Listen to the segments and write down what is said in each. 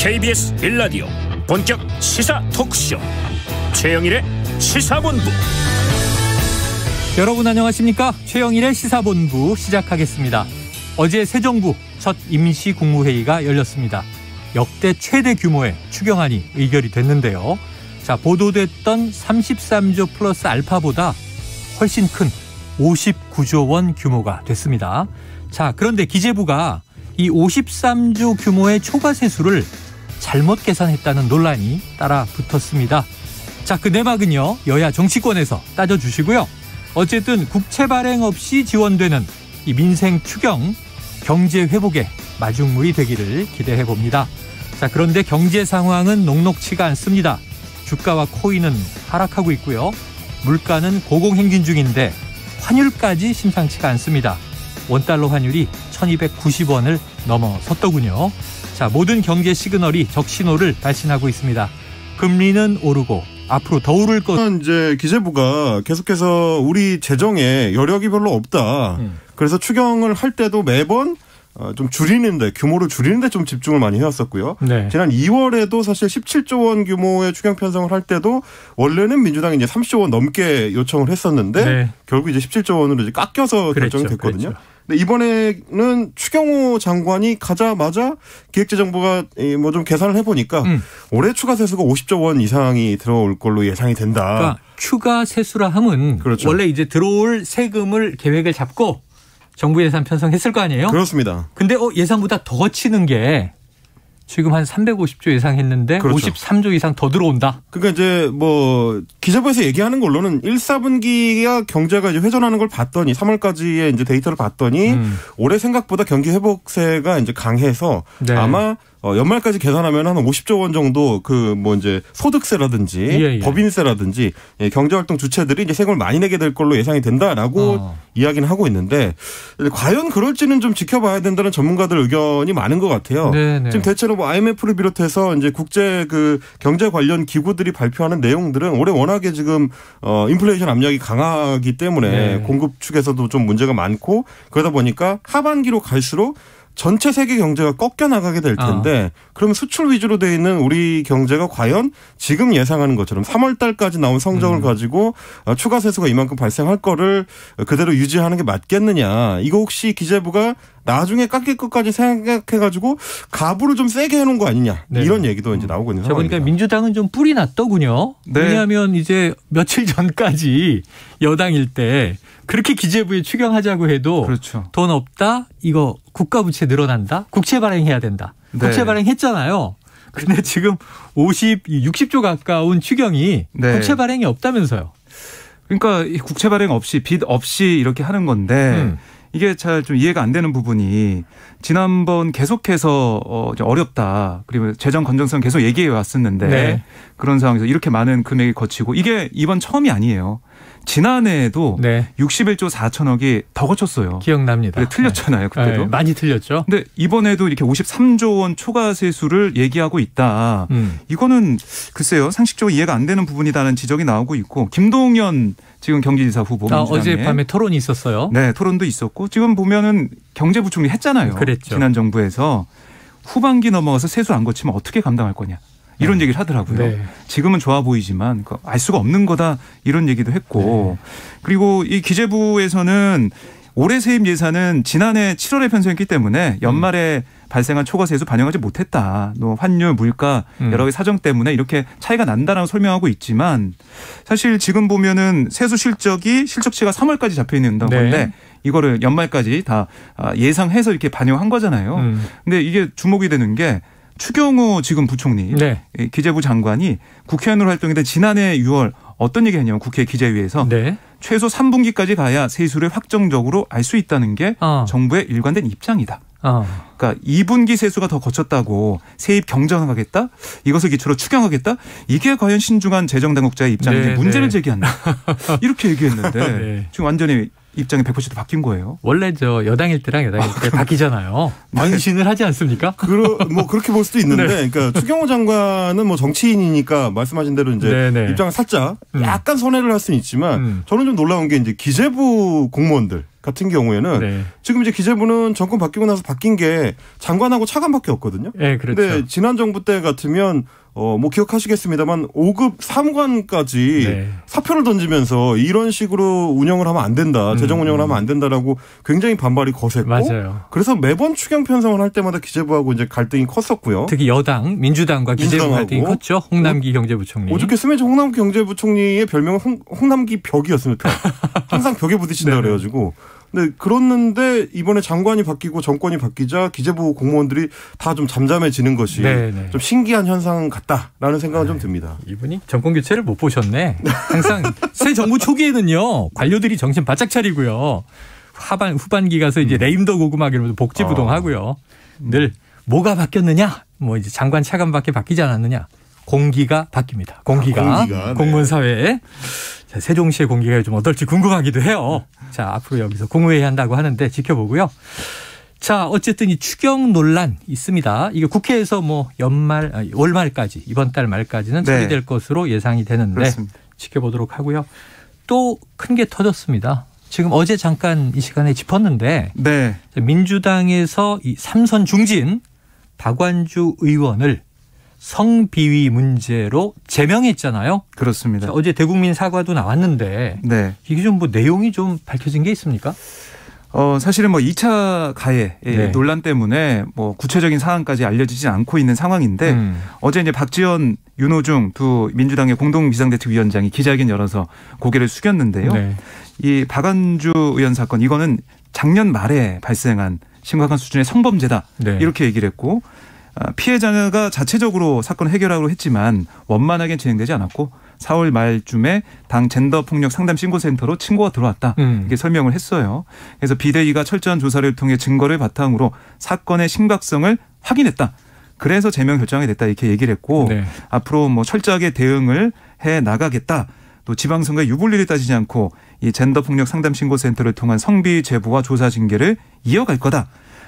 KBS 1라디오 본격 시사 토크쇼 최영일의 시사본부. 여러분 안녕하십니까? 최영일의 시사본부 시작하겠습니다. 어제 새 정부 첫 임시국무회의가 열렸습니다. 역대 최대 규모의 추경안이 의결이 됐는데요. 자, 보도됐던 33조 플러스 알파보다 훨씬 큰 59조 원 규모가 됐습니다. 자, 그런데 기재부가 이 53조 규모의 초과 세수를 잘못 계산했다는 논란이 따라 붙었습니다. 자, 그 내막은요, 여야 정치권에서 따져주시고요. 어쨌든 국채 발행 없이 지원되는 이 민생 추경, 경제 회복의 마중물이 되기를 기대해 봅니다. 자, 그런데 경제 상황은 녹록치가 않습니다. 주가와 코인은 하락하고 있고요. 물가는 고공행진 중인데 환율까지 심상치가 않습니다. 원달러 환율이 1290원을 넘어섰더군요. 자, 모든 경제 시그널이 적신호를 발신하고 있습니다. 금리는 오르고 앞으로 더 오를 것. 이제 기재부가 계속해서 우리 재정에 여력이 별로 없다. 그래서 추경을 할 때도 매번 좀 줄이는데, 규모를 줄이는데 좀 집중을 많이 해왔었고요. 네. 지난 2월에도 사실 17조 원 규모의 추경 편성을 할 때도 원래는 민주당이 이제 30조 원 넘게 요청을 했었는데 네. 결국 이제 17조 원으로 이제 깎여서 결정이 됐거든요. 그랬죠. 근데 이번에는 추경호 장관이 가자마자 기획재정부가 뭐 좀 계산을 해보니까 올해 추가 세수가 50조 원 이상이 들어올 걸로 예상이 된다. 그러니까 추가 세수라 함은 그렇죠. 원래 이제 들어올 세금을 계획을 잡고 정부 예산 편성했을 거 아니에요? 그렇습니다. 근데 예상보다 더 치는 게 지금 한 350조 예상했는데 그렇죠. 53조 이상 더 들어온다. 그러니까 이제 뭐 기재부에서 얘기하는 걸로는 1, 4분기가 경제가 이제 회전하는 걸 봤더니 3월까지의 이제 데이터를 봤더니 올해 생각보다 경기 회복세가 이제 강해서 네. 아마 연말까지 계산하면 한 50조 원 정도 그 뭐 이제 소득세라든지 예. 법인세라든지 경제활동 주체들이 이제 세금을 많이 내게 될 걸로 예상이 된다라고 이야기는 하고 있는데 과연 그럴지는 좀 지켜봐야 된다는 전문가들 의견이 많은 것 같아요. 네네. 지금 대체로 뭐 IMF를 비롯해서 이제 국제 그 경제 관련 기구들이 발표하는 내용들은 올해 워낙에 지금 인플레이션 압력이 강하기 때문에 네. 공급 측에서도 좀 문제가 많고 그러다 보니까 하반기로 갈수록 전체 세계 경제가 꺾여 나가게 될 텐데 그러면 수출 위주로 돼 있는 우리 경제가 과연 지금 예상하는 것처럼 3월 달까지 나온 성적을 가지고 추가 세수가 이만큼 발생할 거를 그대로 유지하는 게 맞겠느냐. 이거 혹시 기재부가 나중에 깎일 것까지 생각해가지고 가부를 좀 세게 해놓은 거 아니냐. 네. 이런 얘기도 이제 나오고 있는 상황입니다. 그러니까 민주당은 좀 뿔이 났더군요. 네. 왜냐하면 이제 며칠 전까지 여당일 때 그렇게 기재부에 추경하자고 해도 그렇죠. 돈 없다. 이거 국가 부채 늘어난다. 국채 발행해야 된다. 네. 국채 발행했잖아요. 근데 지금 60조 가까운 추경이 네. 국채 발행이 없다면서요. 그러니까 국채 발행 없이 빚 없이 이렇게 하는 건데 이게 잘 좀 이해가 안 되는 부분이 지난번 계속해서 어렵다. 그리고 재정 건전성 계속 얘기해 왔었는데 네. 그런 상황에서 이렇게 많은 금액이 거치고 이게 이번 처음이 아니에요. 지난해에도 네. 61조 4천억이 더 거쳤어요. 기억납니다. 틀렸잖아요. 그때도. 네, 많이 틀렸죠. 근데 이번에도 이렇게 53조 원 초과 세수를 얘기하고 있다. 이거는 글쎄요. 상식적으로 이해가 안 되는 부분이라는 지적이 나오고 있고 김동연 지금 경기지사 후보 어젯밤에 토론이 있었어요. 네. 토론도 있었고 지금 보면은 경제부총리 했잖아요. 그랬죠. 지난 정부에서 후반기 넘어가서 세수 안 거치면 어떻게 감당할 거냐. 이런 얘기를 하더라고요. 네. 지금은 좋아 보이지만 알 수가 없는 거다 이런 얘기도 했고 네. 그리고 이 기재부에서는 올해 세입 예산은 지난해 7월에 편성했기 때문에 연말에 발생한 초과 세수 반영하지 못했다. 환율, 물가 여러 가지 사정 때문에 이렇게 차이가 난다라고 설명하고 있지만 사실 지금 보면은 세수 실적치가 3월까지 잡혀 있는 건데 네. 이거를 연말까지 다 예상해서 이렇게 반영한 거잖아요. 근데 이게 주목이 되는 게 추경호 지금 부총리 네. 기재부 장관이 국회의원으로 활동했던 지난해 6월 어떤 얘기 했냐면 국회 기재위에서 네. 최소 3분기까지 가야 세수를 확정적으로 알 수 있다는 게 정부의 일관된 입장이다. 그러니까 2분기 세수가 더 거쳤다고 세입 경정하겠다? 이것을 기초로 추경하겠다? 이게 과연 신중한 재정당국자의 입장인지 네, 문제를 네. 제기한다. 이렇게 얘기했는데 네. 지금 완전히 입장이 100% 바뀐 거예요. 원래 여당일 때랑 여당일 때 바뀌잖아요. 망신을 하지 않습니까? 뭐 그렇게 볼 수도 있는데, 네. 그러니까 추경호 장관은 뭐 정치인이니까 말씀하신 대로 이제 입장을 살짝 약간 선회를 할 수는 있지만 저는 좀 놀라운 게 이제 기재부 공무원들. 같은 경우에는 네. 지금 이제 기재부는 정권 바뀌고 나서 바뀐 게 장관하고 차관밖에 없거든요. 네, 그렇죠. 근데 지난 정부 때 같으면 뭐 기억하시겠습니다만 5급 사무관까지 네. 사표를 던지면서 이런 식으로 운영을 하면 안 된다. 재정 운영을 하면 안 된다라고 굉장히 반발이 거셌고 맞아요. 그래서 매번 추경 편성을 할 때마다 기재부하고 이제 갈등이 컸었고요. 특히 여당 민주당과 기재부 갈등이 컸죠. 홍남기 경제부총리. 오죽했으면 홍남기 경제부총리의 별명은 홍남기 벽이었습니다. 항상 벽에 부딪힌다 그래가지고. 네, 그렇는데 이번에 장관이 바뀌고 정권이 바뀌자 기재부 공무원들이 다 좀 잠잠해지는 것이 네네. 좀 신기한 현상 같다라는 생각은 좀 듭니다. 이분이 정권 교체를 못 보셨네. 항상 새 정부 초기에는요 관료들이 정신 바짝 차리고요. 후반기 가서 이제 레임더 고구마 이러면서 복지부동하고요. 늘 뭐가 바뀌었느냐? 뭐 이제 장관 차관밖에 바뀌지 않았느냐? 공기가 바뀝니다. 공기가 공무원 네. 사회에. 세종시의 공기가 좀 어떨지 궁금하기도 해요. 자, 앞으로 여기서 공회의 한다고 하는데 지켜보고요. 자, 어쨌든 이 추경 논란 있습니다. 이게 국회에서 뭐 월말까지 이번 달 말까지는 처리될 네. 것으로 예상이 되는데 그렇습니다. 지켜보도록 하고요. 또 큰 게 터졌습니다. 지금 어제 잠깐 이 시간에 짚었는데 네. 민주당에서 이 삼선 중진 박완주 의원을 성비위 문제로 제명했잖아요. 그렇습니다. 자, 어제 대국민 사과도 나왔는데 네. 이게 좀 뭐 내용이 좀 밝혀진 게 있습니까? 사실은 뭐 2차 가해 네. 논란 때문에 뭐 구체적인 사항까지 알려지지 않고 있는 상황인데 어제 이제 박지원, 윤호중 두 민주당의 공동 비상대책위원장이 기자회견 열어서 고개를 숙였는데요. 네. 이 박완주 의원 사건 이거는 작년 말에 발생한 심각한 수준의 성범죄다 네. 이렇게 얘기를 했고 피해자가 자체적으로 사건을 해결하기로 했지만 원만하게 진행되지 않았고 4월 말쯤에 당 젠더폭력 상담 신고센터로 신고가 들어왔다. 이렇게 설명을 했어요. 그래서 비대위가 철저한 조사를 통해 증거를 바탕으로 사건의 심각성을 확인했다. 그래서 제명 결정이 됐다 이렇게 얘기를 했고 네. 앞으로 뭐 철저하게 대응을 해 나가겠다. 또 지방선거의 유불리를 따지지 않고 이 젠더폭력 상담 신고센터를 통한 성비 제보와 조사 징계를 이어갈 거다.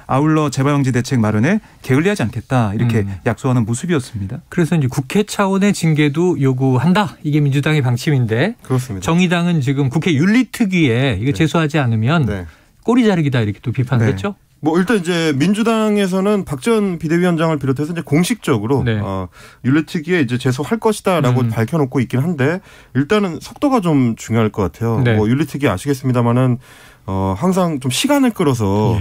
아울러 재발방지 대책 마련에 게을리하지 않겠다 이렇게 약속하는 모습이었습니다. 그래서 이제 국회 차원의 징계도 요구한다. 이게 민주당의 방침인데 그렇습니다. 정의당은 지금 국회 윤리특위에 이거 제소하지 않으면 네. 꼬리 자르기다 이렇게 또 비판을 네. 했죠. 뭐 일단 이제 민주당에서는 박지원 비대위원장을 비롯해서 이제 공식적으로 네. 윤리특위에 이제 제소할 것이다라고 밝혀놓고 있긴 한데 일단은 속도가 좀 중요할 것 같아요. 네. 뭐 윤리특위 아시겠습니다만은 항상 좀 시간을 끌어서.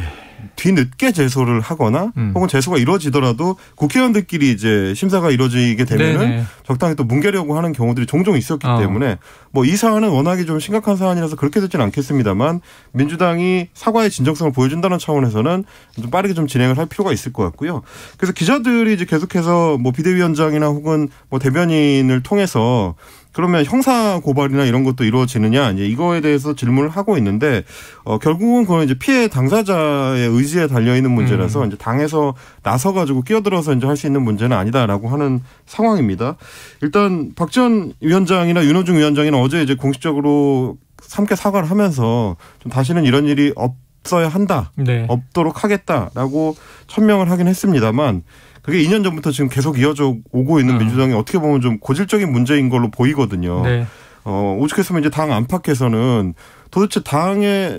뒤늦게 제소를 하거나 혹은 제소가 이루어지더라도 국회의원들끼리 이제 심사가 이루어지게 되면은 네네. 적당히 또 뭉개려고 하는 경우들이 종종 있었기 때문에 뭐 이 사안은 워낙에 좀 심각한 사안이라서 그렇게 되지는 않겠습니다만 민주당이 사과의 진정성을 보여준다는 차원에서는 좀 빠르게 좀 진행을 할 필요가 있을 것 같고요. 그래서 기자들이 이제 계속해서 뭐 비대위원장이나 혹은 뭐 대변인을 통해서 그러면 형사 고발이나 이런 것도 이루어지느냐 이제 이거에 대해서 질문을 하고 있는데 결국은 그건 이제 피해 당사자의 의지에 달려 있는 문제라서 이제 당에서 나서 가지고 끼어들어서 이제 할 수 있는 문제는 아니다라고 하는 상황입니다. 일단 박지원 위원장이나 윤호중 위원장이나 어제 이제 공식적으로 함께 사과를 하면서 좀 다시는 이런 일이 없어야 한다, 네. 없도록 하겠다라고 천명을 하긴 했습니다만. 그게 2년 전부터 지금 계속 이어져 오고 있는 민주당이 어떻게 보면 좀 고질적인 문제인 걸로 보이거든요. 네. 오죽했으면 이제 당 안팎에서는 도대체 당내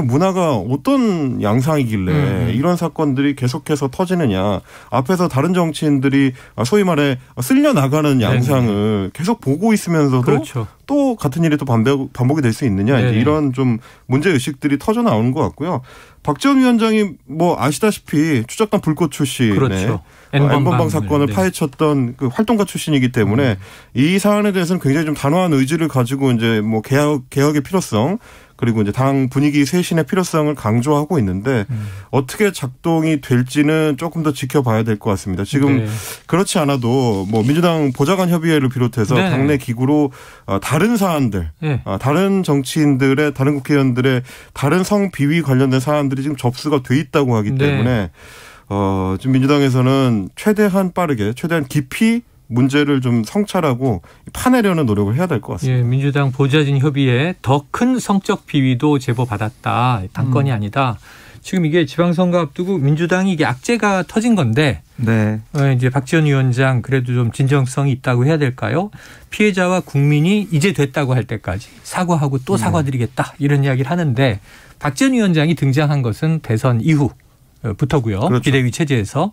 문화가 어떤 양상이길래 이런 사건들이 계속해서 터지느냐. 앞에서 다른 정치인들이 소위 말해 쓸려나가는 양상을 네네. 계속 보고 있으면서도 그렇죠. 또 같은 일이 또 반복이 될 수 있느냐. 이제 이런 좀 문제의식들이 터져 나오는 것 같고요. 박지원 위원장이 뭐 아시다시피 추적단 불꽃 출신의 그렇죠. N번방 사건을 파헤쳤던 그 활동가 출신이기 때문에 이 사안에 대해서는 굉장히 좀 단호한 의지를 가지고 이제 뭐 개혁의 필요성 그리고 이제 당 분위기 쇄신의 필요성을 강조하고 있는데 어떻게 작동이 될지는 조금 더 지켜봐야 될 것 같습니다. 지금 네. 그렇지 않아도 뭐 민주당 보좌관 협의회를 비롯해서 네. 당내 기구로 다른 사안들, 네. 다른 정치인들의 다른 국회의원들의 다른 성비위 관련된 사안들이 지금 접수가 돼 있다고 하기 때문에 네. 지금 민주당에서는 최대한 빠르게, 최대한 깊이 문제를 좀 성찰하고 파내려는 노력을 해야 될 것 같습니다. 예, 민주당 보좌진 협의회 더 큰 성적 비위도 제보받았다. 당권이 아니다. 지금 이게 지방선거 앞두고 민주당이 이게 악재가 터진 건데 네. 이제 박지원 위원장 그래도 좀 진정성이 있다고 해야 될까요? 피해자와 국민이 이제 됐다고 할 때까지 사과하고 또 사과드리겠다 이런 이야기를 하는데 박지원 위원장이 등장한 것은 대선 이후부터고요. 그렇죠. 비대위 체제에서.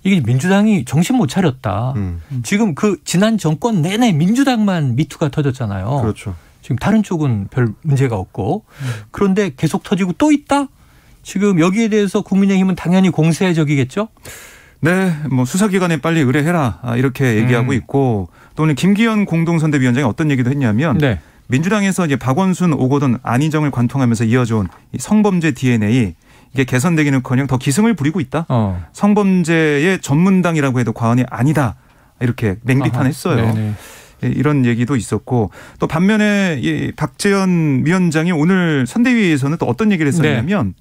이게 민주당이 정신 못 차렸다. 지금 그 지난 정권 내내 민주당만 미투가 터졌잖아요. 그렇죠. 지금 다른 쪽은 별 문제가 없고 그런데 계속 터지고 또 있다? 지금 여기에 대해서 국민의힘은 당연히 공세적이겠죠? 네, 뭐 수사기관에 빨리 의뢰해라 이렇게 얘기하고 있고 또 오늘 김기현 공동선대위원장이 어떤 얘기도 했냐면 네. 민주당에서 이제 박원순, 오거돈, 안희정을 관통하면서 이어져온 이 성범죄 DNA 이게 개선되기는커녕 더 기승을 부리고 있다. 성범죄의 전문당이라고 해도 과언이 아니다. 이렇게 맹비판했어요. 이런 얘기도 있었고 또 반면에 이 박재현 위원장이 오늘 선대위에서는 또 어떤 얘기를 했었냐면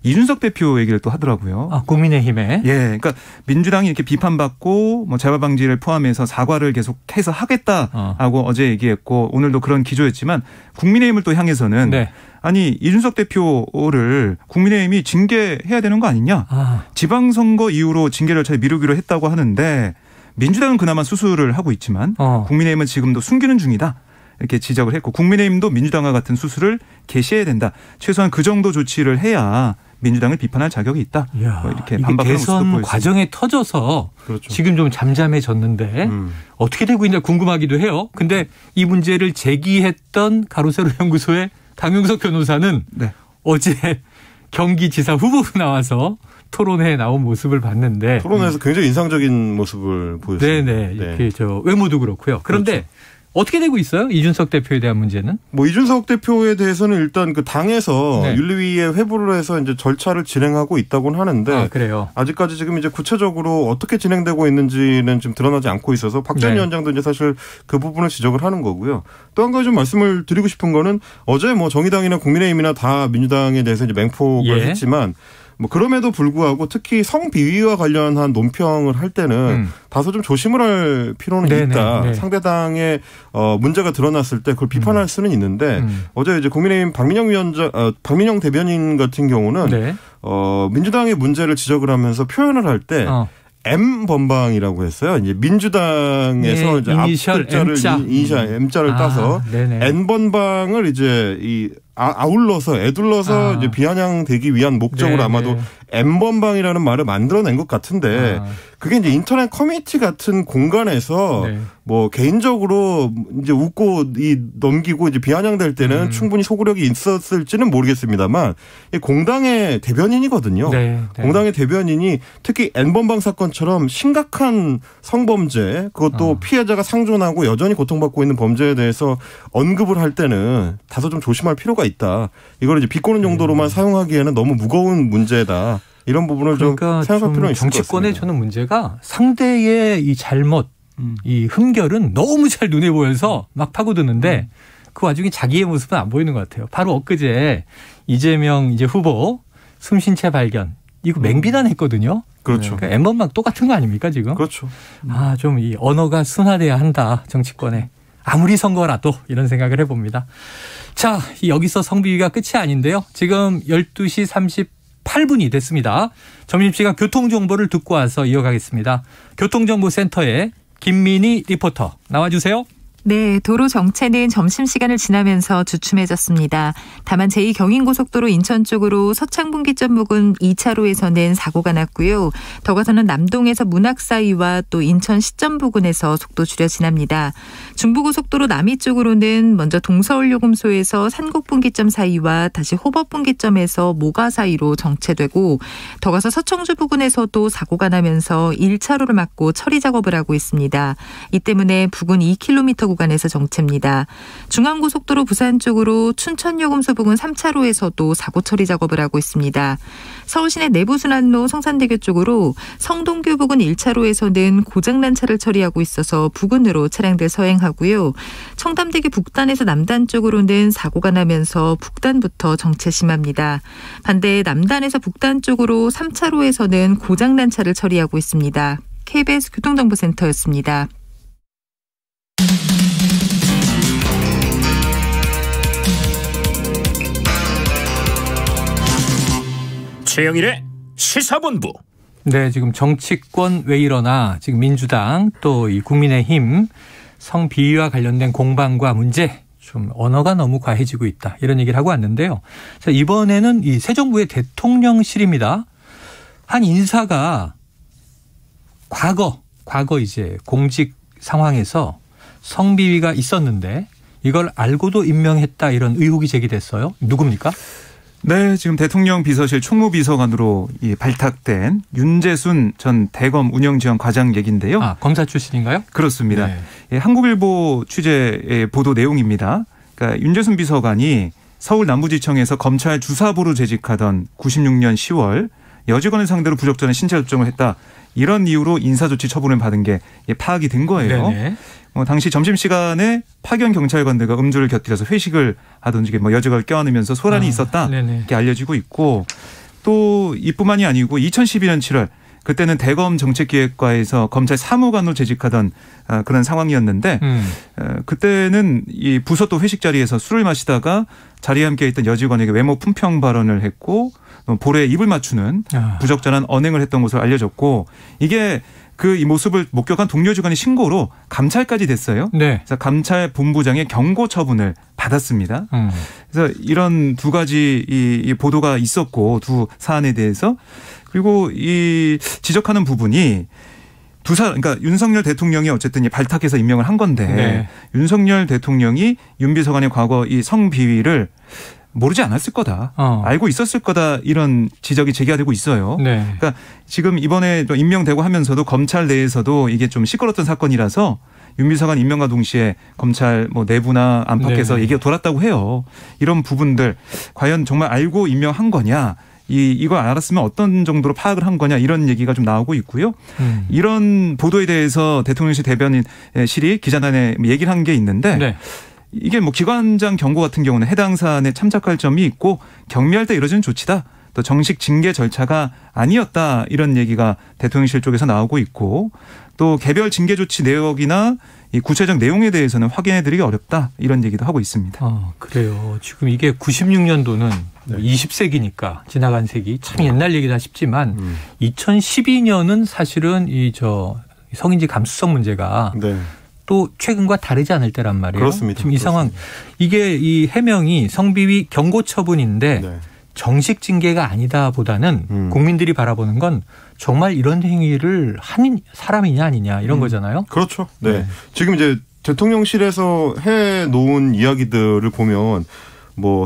이준석 대표 얘기를 또 하더라고요. 국민의힘에. 예, 그러니까 민주당이 이렇게 비판받고 뭐 재발 방지를 포함해서 사과를 계속해서 하겠다라고 어제 얘기했고 오늘도 그런 기조였지만 국민의힘을 또 향해서는 아니 이준석 대표를 국민의힘이 징계해야 되는 거 아니냐. 지방선거 이후로 징계 절차를 미루기로 했다고 하는데 민주당은 그나마 수술을 하고 있지만 국민의힘은 지금도 숨기는 중이다. 이렇게 지적을 했고 국민의힘도 민주당과 같은 수술을 개시해야 된다. 최소한 그 정도 조치를 해야 민주당을 비판할 자격이 있다. 뭐 이렇게 반박하는 모습도 대선 보였습니다. 과정에 터져서 그렇죠. 지금 좀 잠잠해졌는데 어떻게 되고 있냐 궁금하기도 해요. 근데 이 문제를 제기했던 가로세로 연구소의 강용석 변호사는 어제 경기지사 후보로 나와서 토론회에 나온 모습을 봤는데 토론회에서 굉장히 인상적인 모습을 보였습니다. 네네. 이렇게 외모도 그렇고요. 그런데 그렇죠. 어떻게 되고 있어요? 이준석 대표에 대한 문제는? 뭐 이준석 대표에 대해서는 일단 그 당에서 윤리위에 회부를 해서 이제 절차를 진행하고 있다고는 하는데 그래요. 아직까지 지금 이제 구체적으로 어떻게 진행되고 있는지는 지금 드러나지 않고 있어서 박재현 위원장도 이제 사실 그 부분을 지적을 하는 거고요. 또 한 가지 좀 말씀을 드리고 싶은 거는 어제 뭐 정의당이나 국민의힘이나 다 민주당에 대해서 이제 맹폭을 했지만 뭐 그럼에도 불구하고 특히 성비위와 관련한 논평을 할 때는 다소 좀 조심을 할 필요는 있다. 상대당의 문제가 드러났을 때 그걸 비판할 수는 있는데 어제 이제 국민의힘 박민영 대변인 같은 경우는 민주당의 문제를 지적을 하면서 표현을 할 때 M 번방이라고 했어요. 이제 민주당에서 이제 앞 글자를 이니셜 M자를 따서 N 번방을 이제 아울러서 애둘러서 이제 비아냥되기 위한 목적으로 아마도 M번방이라는 말을 만들어낸 것 같은데 그게 이제 인터넷 커뮤니티 같은 공간에서 뭐 개인적으로 이제 웃고 넘기고 이제 비아냥될 때는 충분히 소구력이 있었을지는 모르겠습니다만 공당의 대변인이거든요. 공당의 대변인이 특히 N번방 사건처럼 심각한 성범죄 그것도 피해자가 상존하고 여전히 고통받고 있는 범죄에 대해서 언급을 할 때는 다소 좀 조심할 필요가 있다. 이걸 이제 비꼬는 정도로만 사용하기에는 너무 무거운 문제다. 이런 부분을 좀 생각할 필요는 있을 것 같습니다. 정치권의 저는 문제가 상대의 이 잘못, 이 흠결은 너무 잘 눈에 보여서 막 파고드는데 그 와중에 자기의 모습은 안 보이는 것 같아요. 바로 엊그제 이재명 이제 후보 숨쉰 채 발견. 이거 맹비난했거든요. 그렇죠. 그러니까 M번방 똑같은 거 아닙니까 지금? 그렇죠. 좀 이 언어가 순화돼야 한다 정치권에. 아무리 선거라도 이런 생각을 해봅니다. 자, 여기서 성비위가 끝이 아닌데요. 지금 12시 38분이 됐습니다. 점심시간 교통정보를 듣고 와서 이어가겠습니다. 교통정보센터에 김민희 리포터 나와주세요. 네, 도로 정체는 점심시간을 지나면서 주춤해졌습니다. 다만 제2경인고속도로 인천 쪽으로 서창분기점 부근 2차로에서는 사고가 났고요. 더 가서는 남동에서 문학 사이와 또 인천 시점 부근에서 속도 줄여 지납니다. 중부고속도로 남이 쪽으로는 먼저 동서울요금소에서 산곡분기점 사이와 다시 호법분기점에서 모가 사이로 정체되고 더 가서 서청주 부근에서도 사고가 나면서 1차로를 막고 처리 작업을 하고 있습니다. 이 때문에 부근 2km 구간에서 정체입니다. 중앙고속도로 부산 쪽으로 춘천요금소 부근 3차로에서도 사고 처리 작업을 하고 있습니다. 서울시내 내부순환로 성산대교 쪽으로 성동교 부근 1차로에서는 고장난 차를 처리하고 있어서 부근으로 차량들 서행하고요. 청담대교 북단에서 남단 쪽으로는 사고가 나면서 북단부터 정체 심합니다. 반대 남단에서 북단 쪽으로 3차로에서는 고장난 차를 처리하고 있습니다. KBS 교통정보센터였습니다. 최영일의 시사본부 네, 지금 정치권 왜 이러나 지금 민주당 또 이 국민의힘 성비위와 관련된 공방과 문제 좀 언어가 너무 과해지고 있다 이런 얘기를 하고 왔는데요. 자, 이번에는 이 새 정부의 대통령실입니다. 한 인사가 과거 이제 공직 상황에서 성비위가 있었는데 이걸 알고도 임명했다 이런 의혹이 제기됐어요. 누굽니까? 네, 지금 대통령 비서실 총무비서관으로 발탁된 윤재순 전 대검 운영지원과장 얘기인데요. 아, 검사 출신인가요? 그렇습니다. 네. 예, 한국일보 취재의 보도 내용입니다. 그러니까 윤재순 비서관이 서울 남부지청에서 검찰 주사부로 재직하던 96년 10월 여직원을 상대로 부적절한 신체 접종을 했다. 이런 이유로 인사조치 처분을 받은 게 파악이 된 거예요. 당시 점심시간에 파견 경찰관들과 음주를 곁들여서 회식을 하던 중에 여직원을 껴안으면서 소란이 있었다. 이렇게 알려지고 있고 또 이뿐만이 아니고 2012년 7월 그때는 대검 정책기획과에서 검찰 사무관으로 재직하던 그런 상황이었는데 그때는 이 부서 또 회식 자리에서 술을 마시다가 자리에 함께 있던 여직원에게 외모 품평 발언을 했고 볼에 입을 맞추는 부적절한 언행을 했던 것으로 알려졌고 이게 이 모습을 목격한 동료 직원의 신고로 감찰까지 됐어요. 네. 그래서 감찰 본부장의 경고 처분을 받았습니다. 그래서 이런 두 가지 이 보도가 있었고 두 사안에 대해서 그리고 이 지적하는 부분이 그러니까 윤석열 대통령이 어쨌든 발탁해서 임명을 한 건데 네. 윤석열 대통령이 윤 비서관의 과거 이 성비위를 모르지 않았을 거다. 알고 있었을 거다. 이런 지적이 제기가 되고 있어요. 네. 그러니까 지금 이번에 또 임명되고 하면서도 검찰 내에서도 이게 좀 시끄러웠던 사건이라서 윤 비서관 임명과 동시에 검찰 내부나 안팎에서 네네. 얘기가 돌았다고 해요. 이런 부분들 과연 정말 알고 임명한 거냐. 이걸 알았으면 어떤 정도로 파악을 한 거냐 이런 얘기가 좀 나오고 있고요. 이런 보도에 대해서 대통령실 대변인실이 기자단에 얘기를 한 게 있는데 네. 이게 기관장 경고 같은 경우는 해당 사안에 참작할 점이 있고 경미할 때 이뤄지는 조치다. 또 정식 징계 절차가 아니었다. 이런 얘기가 대통령실 쪽에서 나오고 있고 또 개별 징계 조치 내역이나 이 구체적 내용에 대해서는 확인해드리기 어렵다. 이런 얘기도 하고 있습니다. 그래요. 지금 이게 96년도는 네. 20세기니까 지나간 세기 참 옛날 얘기다 싶지만 2012년은 사실은 성인지 감수성 문제가 네. 또 최근과 다르지 않을 때란 말이에요. 그렇습니다. 지금 이 상황 이게 이 해명이 성비위 경고 처분인데 네. 정식 징계가 아니다 보다는 국민들이 바라보는 건 정말 이런 행위를 한 사람이냐 아니냐 이런 거잖아요. 그렇죠. 네. 지금 이제 대통령실에서 해 놓은 이야기들을 보면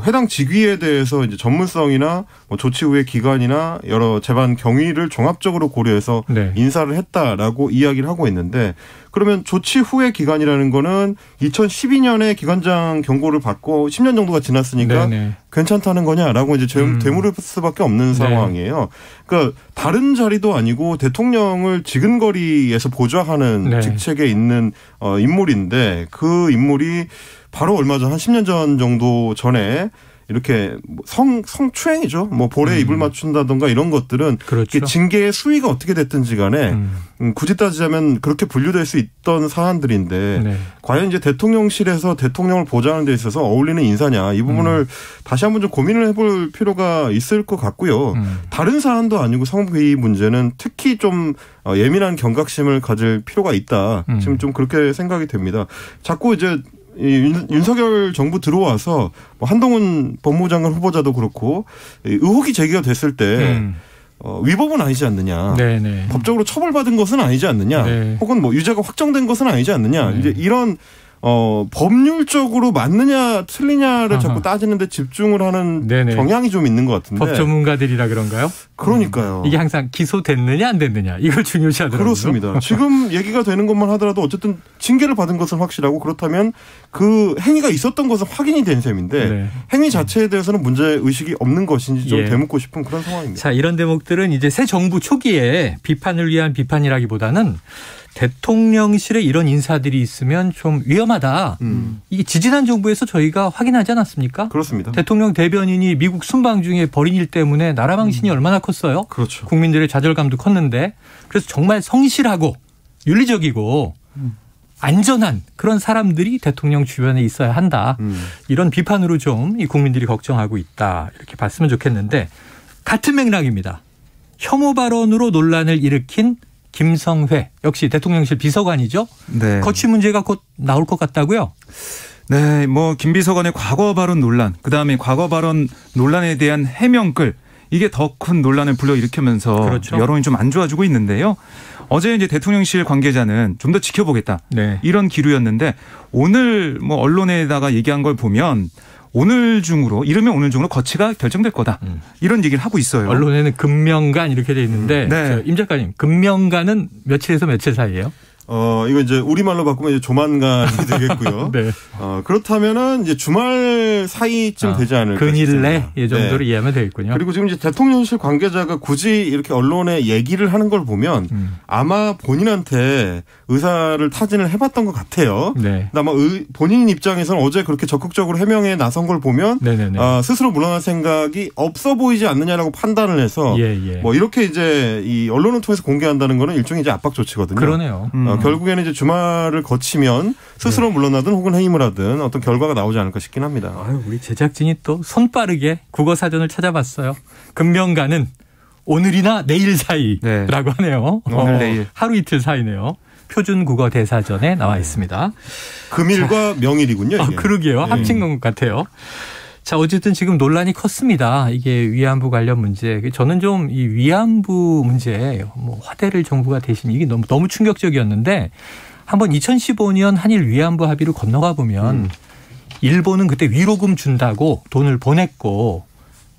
해당 직위에 대해서 이제 전문성이나 조치 후의 기간이나 여러 재반 경위를 종합적으로 고려해서 네. 인사를 했다라고 이야기를 하고 있는데 그러면 조치 후의 기간이라는 거는 2012년에 기관장 경고를 받고 10년 정도가 지났으니까 네네. 괜찮다는 거냐라고 이제 되물을 수밖에 없는 상황이에요. 그러니까 다른 자리도 아니고 대통령을 지근거리에서 보좌하는 네. 직책에 있는 인물인데 그 인물이 바로 얼마 전 한 10년 전 정도 전에 이렇게 성추행이죠. 볼에 입을 맞춘다던가 이런 것들은 그렇죠. 징계의 수위가 어떻게 됐든지 간에 굳이 따지자면 그렇게 분류될 수 있던 사안들인데 네. 과연 이제 대통령실에서 대통령을 보좌하는 데 있어서 어울리는 인사냐 이 부분을 다시 한번 좀 고민을 해볼 필요가 있을 것 같고요. 다른 사안도 아니고 성비위 문제는 특히 좀 예민한 경각심을 가질 필요가 있다. 지금 좀 그렇게 생각이 됩니다. 자꾸 이제 윤석열 정부 들어와서 한동훈 법무부 장관 후보자도 그렇고 의혹이 제기가 됐을 때 위법은 아니지 않느냐. 네네. 법적으로 처벌받은 것은 아니지 않느냐. 네. 혹은 유죄가 확정된 것은 아니지 않느냐. 네. 이제 이런 법률적으로 맞느냐 틀리냐를 자꾸 따지는데 집중을 하는 네네. 경향이 좀 있는 것 같은데. 법 전문가들이라 그런가요? 그러니까요. 이게 항상 기소됐느냐 안 됐느냐 이걸 중요시하더라고요. 그렇습니다. 지금 얘기가 되는 것만 하더라도 어쨌든 징계를 받은 것은 확실하고 그렇다면 그 행위가 있었던 것은 확인이 된 셈인데 네. 행위 자체에 대해서는 문제의식이 없는 것인지 좀 되묻고 싶은 그런 상황입니다. 자, 이런 대목들은 이제 새 정부 초기에 비판을 위한 비판이라기보다는 대통령실에 이런 인사들이 있으면 좀 위험하다. 이게 지지난 정부에서 저희가 확인하지 않았습니까? 그렇습니다. 대통령 대변인이 미국 순방 중에 벌인 일 때문에 나라 망신이 얼마나 컸어요? 그렇죠. 국민들의 좌절감도 컸는데 그래서 정말 성실하고 윤리적이고 안전한 그런 사람들이 대통령 주변에 있어야 한다. 이런 비판으로 좀 이 국민들이 걱정하고 있다. 이렇게 봤으면 좋겠는데 같은 맥락입니다. 혐오 발언으로 논란을 일으킨 김성회 역시 대통령실 비서관이죠. 네. 거취 문제가 곧 나올 것 같다고요? 네, 뭐 김 비서관의 과거 발언 논란, 그다음에 과거 발언 논란에 대한 해명글, 이게 더 큰 논란을 불러일으키면서 그렇죠. 여론이 좀 안 좋아지고 있는데요. 어제 이제 대통령실 관계자는 좀 더 지켜보겠다. 네. 이런 기류였는데 오늘 뭐 언론에다가 얘기한 걸 보면 오늘 중으로 거치가 결정될 거다. 이런 얘기를 하고 있어요. 언론에는 금명간 이렇게 돼 있는데 네. 임 작가님, 금명간은 며칠에서 며칠 사이예요? 이거 이제 우리말로 바꾸면 이제 조만간이 되겠고요. 네. 그렇다면은 이제 주말 사이쯤 되지 않을까. 근일 내 이 정도로 네. 이해하면 되겠군요. 그리고 지금 이제 대통령실 관계자가 굳이 이렇게 언론에 얘기를 하는 걸 보면 아마 본인한테 의사를 타진을 해봤던 것 같아요. 네. 아마 본인 입장에서는 어제 그렇게 적극적으로 해명에 나선 걸 보면 스스로 물러날 생각이 없어 보이지 않느냐라고 판단을 해서 뭐 이렇게 이제 이 언론을 통해서 공개한다는 거는 일종의 이제 압박 조치거든요. 그러네요. 결국에는 이제 주말을 거치면 스스로 물러나든 혹은 해임을 하든 어떤 결과가 나오지 않을까 싶긴 합니다. 우리 제작진이 또 손빠르게 국어사전을 찾아봤어요. 금명간은 오늘이나 내일 사이라고 하네요. 오늘 내일. 하루 이틀 사이네요. 표준국어 대사전에 나와 있습니다. 금일과 명일이군요. 이게. 그러게요. 합친 것 같아요. 자, 어쨌든 지금 논란이 컸습니다. 이게 위안부 관련 문제. 저는 좀 이 위안부 문제 뭐 화대를 정부가 대신 이게 너무 충격적이었는데 한번 2015년 한일 위안부 합의를 건너가 보면 일본은 그때 위로금 준다고 돈을 보냈고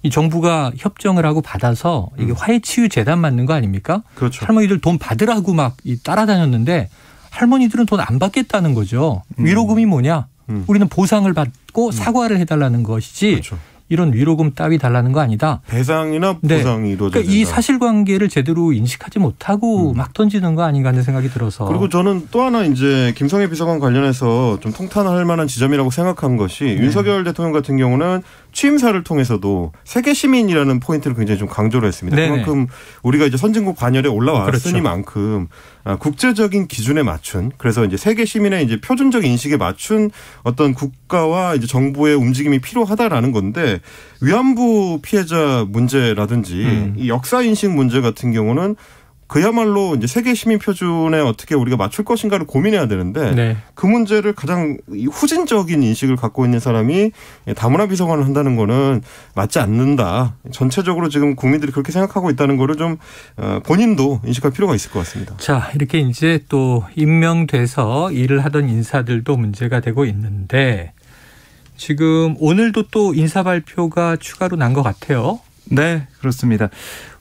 이 정부가 협정을 하고 받아서 이게 화해치유재단 맞는 거 아닙니까? 그렇죠. 할머니들 돈 받으라고 막 따라다녔는데 할머니들은 돈 안 받겠다는 거죠. 위로금이 뭐냐? 우리는 보상을 받고 사과를 해달라는 것이지 그렇죠. 이런 위로금 따위 달라는 거 아니다. 배상이나 보상이 이루어져야 그러니까 이 사실관계를 제대로 인식하지 못하고 막 던지는 거 아닌가 하는 생각이 들어서. 그리고 저는 또 하나 이제 김성회 비서관 관련해서 좀 통탄할 만한 지점이라고 생각한 것이 윤석열 대통령 같은 경우는 취임사를 통해서도 세계 시민이라는 포인트를 굉장히 좀 강조를 했습니다. 그만큼 우리가 이제 선진국 반열에 올라왔으니만큼 국제적인 기준에 맞춘 그래서 이제 세계 시민의 이제 표준적 인식에 맞춘 어떤 국가와 이제 정부의 움직임이 필요하다라는 건데 위안부 피해자 문제라든지 이 역사 인식 문제 같은 경우는 그야말로 이제 세계 시민 표준에 어떻게 우리가 맞출 것인가를 고민해야 되는데 그 문제를 가장 후진적인 인식을 갖고 있는 사람이 다문화 비서관을 한다는 거는 맞지 않는다. 전체적으로 지금 국민들이 그렇게 생각하고 있다는 거를 좀 본인도 인식할 필요가 있을 것 같습니다. 자, 이렇게 이제 또 임명돼서 일을 하던 인사들도 문제가 되고 있는데 지금 오늘도 또 인사 발표가 추가로 난 것 같아요. 네, 그렇습니다.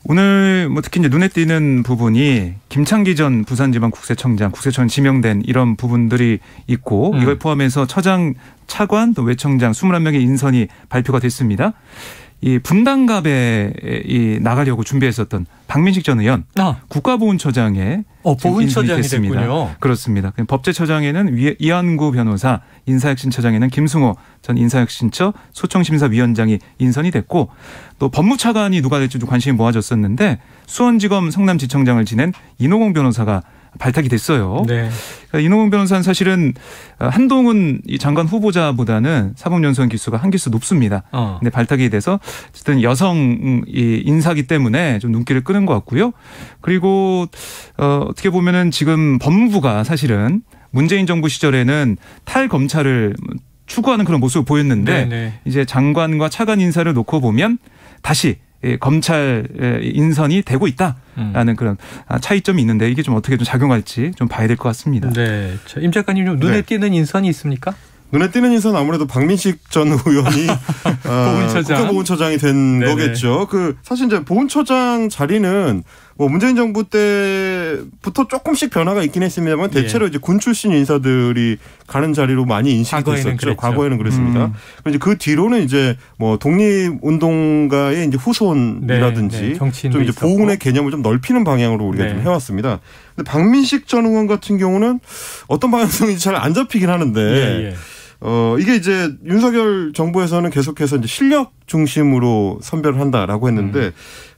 오늘 뭐 특히 이제 눈에 띄는 부분이 김창기 전 부산지방국세청장, 국세청 지명된 이런 부분들이 있고 이걸 포함해서 처장, 차관, 또 외청장 21명의 인선이 발표가 됐습니다. 이 분당갑에 나가려고 준비했었던 박민식 전 의원 국가보훈처장에 보훈처장이 됐군요. 그렇습니다. 법제처장에는 이한구 변호사, 인사혁신처장에는 김승호 전 인사혁신처 소청심사위원장이 인선이 됐고 또 법무차관이 누가 될지 좀 관심이 모아졌었는데 수원지검 성남지청장을 지낸 인호공 변호사가 발탁이 됐어요. 네. 그러니까 인호공 변호사는 사실은 한동훈 장관 후보자보다는 사법연수원 기수가 한 기수 높습니다. 근데 발탁이 돼서 어쨌든 여성 인사기 때문에 좀 눈길을 끄는 것 같고요. 그리고 어떻게 보면은 지금 법무부가 사실은 문재인 정부 시절에는 탈검찰을 추구하는 그런 모습을 보였는데 이제 장관과 차관 인사를 놓고 보면 다시 검찰 인선이 되고 있다라는 그런 차이점이 있는데 이게 좀 어떻게 좀 작용할지 좀 봐야 될 것 같습니다. 네, 임 작가님 좀 눈에 띄는 인선이 있습니까? 눈에 띄는 인선 아무래도 박민식 전 의원이 국가보훈처장이 된 거겠죠. 사실 이제 보훈처장 자리는 뭐 문재인 정부 때부터 조금씩 변화가 있긴 했습니다만 대체로 이제 군 출신 인사들이 가는 자리로 많이 인식이 됐었죠. 과거에는 그랬습니다. 그런데 그 뒤로는 이제 뭐 독립운동가의 이제 후손이라든지 좀 이제 보훈의 개념을 좀 넓히는 방향으로 우리가 좀 해왔습니다. 근데 박민식 전 의원 같은 경우는 어떤 방향성인지 잘 안 잡히긴 하는데. 이게 이제 윤석열 정부에서는 계속해서 이제 실력 중심으로 선별을 한다라고 했는데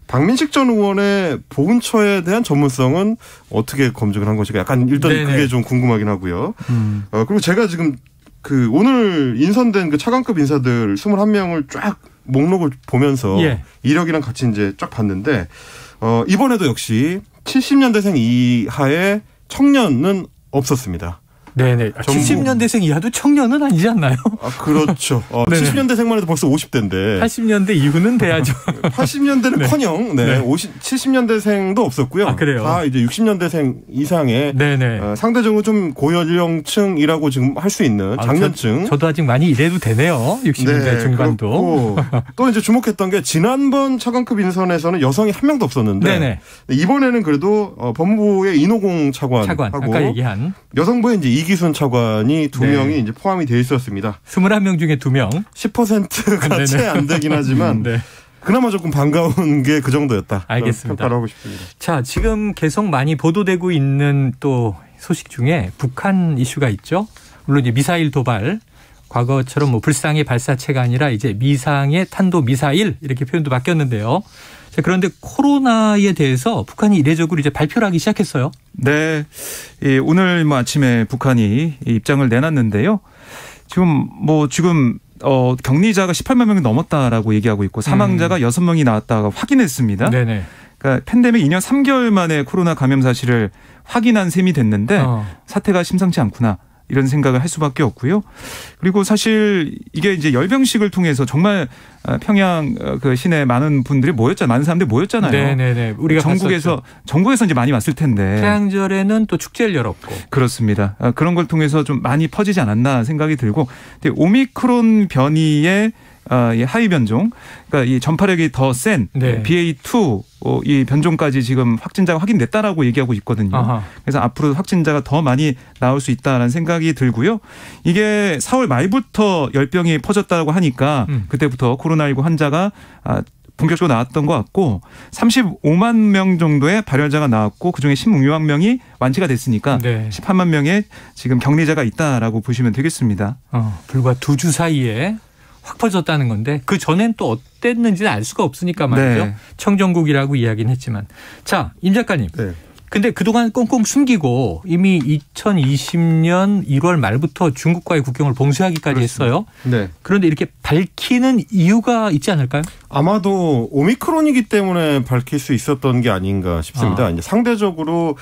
박민식 전 의원의 보훈처에 대한 전문성은 어떻게 검증을 한 것인가 약간 일단 그게 좀 궁금하긴 하고요. 그리고 제가 지금 오늘 인선된 그 차관급 인사들 21명을 쫙 목록을 보면서 이력이랑 같이 이제 쫙 봤는데 이번에도 역시 70년대생 이하의 청년은 없었습니다. 네네. 70년대생 이하도 청년은 아니지 않나요? 그렇죠. 70년대생만 해도 벌써 50대인데. 80년대 이후는 돼야죠. 80년대는커녕 70년대생도 없었고요. 그래요? 다 이제 60년대생 이상의 상대적으로 좀 고연령층이라고 지금 할 수 있는 장년층. 저도 아직 많이 일해도 되네요. 60년대 중반도. 또 이제 주목했던 게 지난번 차관급 인선에서는 여성이 한 명도 없었는데 이번에는 그래도 법무부의 인호공 차관하고 아까 얘기한 여성부의 이제 이기순 차관이 2명이 이제 포함이 되어 있었습니다. 21명 중에 2명. 10%가 채 안 되긴 하지만 그나마 조금 반가운 게 그 정도였다. 알겠습니다. 평가를 하고 싶습니다. 자, 지금 계속 많이 보도되고 있는 또 소식 중에 북한 이슈가 있죠. 물론 이제 미사일 도발. 과거처럼 뭐 불상의 발사체가 아니라 이제 미상의 탄도 미사일 이렇게 표현도 바뀌었는데요. 자, 그런데 코로나에 대해서 북한이 이례적으로 이제 발표를 하기 시작했어요. 네. 오늘 아침에 북한이 입장을 내놨는데요. 지금 격리자가 18만 명이 넘었다라고 얘기하고 있고 사망자가 6명이 나왔다가 확인했습니다. 네네. 그러니까 팬데믹 2년 3개월 만에 코로나 감염 사실을 확인한 셈이 됐는데 사태가 심상치 않구나. 이런 생각을 할 수밖에 없고요. 그리고 사실 이게 이제 열병식을 통해서 정말 평양 그 시내 많은 분들이 많은 사람들이 모였잖아요. 네네네. 우리가 전국에서 이제 많이 왔을 텐데. 태양절에는 또 축제를 열었고. 그렇습니다. 그런 걸 통해서 좀 많이 퍼지지 않았나 생각이 들고, 근데 오미크론 변이의 하위 변종, 그러니까 이 전파력이 더 센 BA2 이 변종까지 지금 확진자가 확인됐다라고 얘기하고 있거든요. 그래서 앞으로 확진자가 더 많이 나올 수 있다라는 생각이 들고요. 이게 4월 말부터 열병이 퍼졌다고 하니까 그때부터 코로나19 환자가 본격적으로 나왔던 것 같고 35만 명 정도의 발열자가 나왔고 그중에 16만 명이 완치가 됐으니까 18만 명의 지금 격리자가 있다라고 보시면 되겠습니다. 불과 2주 사이에 확 퍼졌다는 건데 그 전엔 또 어땠는지는 알 수가 없으니까 말이죠. 청정국이라고 이야기는 했지만. 자, 임 작가님. 근데 그동안 꽁꽁 숨기고 이미 2020년 1월 말부터 중국과의 국경을 봉쇄하기까지 했어요. 그런데 이렇게 밝히는 이유가 있지 않을까요? 아마도 오미크론이기 때문에 밝힐 수 있었던 게 아닌가 싶습니다. 이제 상대적으로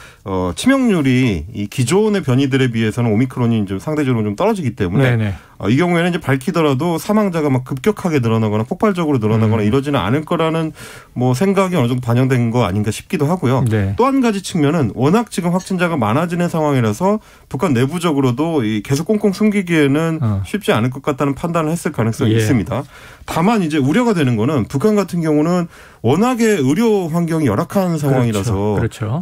치명률이 이 기존의 변이들에 비해서는 오미크론이 좀 상대적으로 좀 떨어지기 때문에 이 경우에는 이제 밝히더라도 사망자가 막 급격하게 늘어나거나 폭발적으로 늘어나거나 이러지는 않을 거라는 뭐 생각이 어느 정도 반영된 거 아닌가 싶기도 하고요. 또 한 가지 측면은 워낙 지금 확진자가 많아지는 상황이라서 북한 내부적으로도 계속 꽁꽁 숨기기에는 쉽지 않을 것 같다는 판단을 했을 가능성이 있습니다. 다만 이제 우려가 되는 거는 북한 같은 경우는 워낙에 의료 환경이 열악한 상황이라서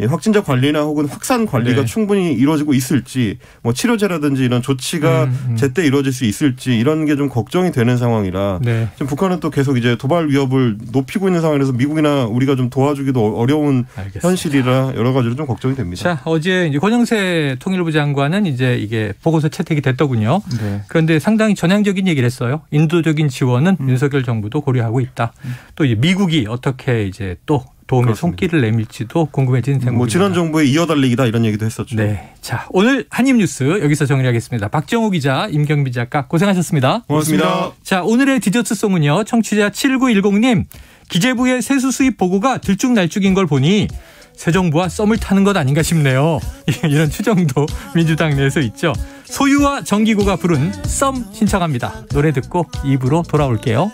확진자 관리나 혹은 확산 관리가 충분히 이루어지고 있을지 뭐 치료제라든지 이런 조치가 제때 이루어질 수 있을지 이런 게 좀 걱정이 되는 상황이라 지금 북한은 또 계속 이제 도발 위협을 높이고 있는 상황이라서 미국이나 우리가 좀 도와주기도 어려운 현실이라 여러 가지로 좀 걱정이 됩니다. 자, 어제 이제 권영세 통일부 장관은 이제 이게 보고서 채택이 됐더군요. 그런데 상당히 전향적인 얘기를 했어요. 인도적인 지원은 윤석열 정부도 고려하고 있다. 또 이제 미국이 어떻게 이제 또 도움의 손길을 내밀지도 궁금해지는 대목입니다. 뭐 지난 정부의 이어달리기다 이런 얘기도 했었죠. 자, 오늘 한입뉴스 여기서 정리하겠습니다. 박정호 기자, 임경비 작가 고생하셨습니다. 고맙습니다. 자, 오늘의 디저트송은요. 청취자 7910님. 기재부의 세수 수입 보고가 들쭉날쭉인 걸 보니 새 정부와 썸을 타는 것 아닌가 싶네요. 이런 추정도 민주당 내에서 있죠. 소유와 정기구가 부른 썸 신청합니다. 노래 듣고 2부로 돌아올게요.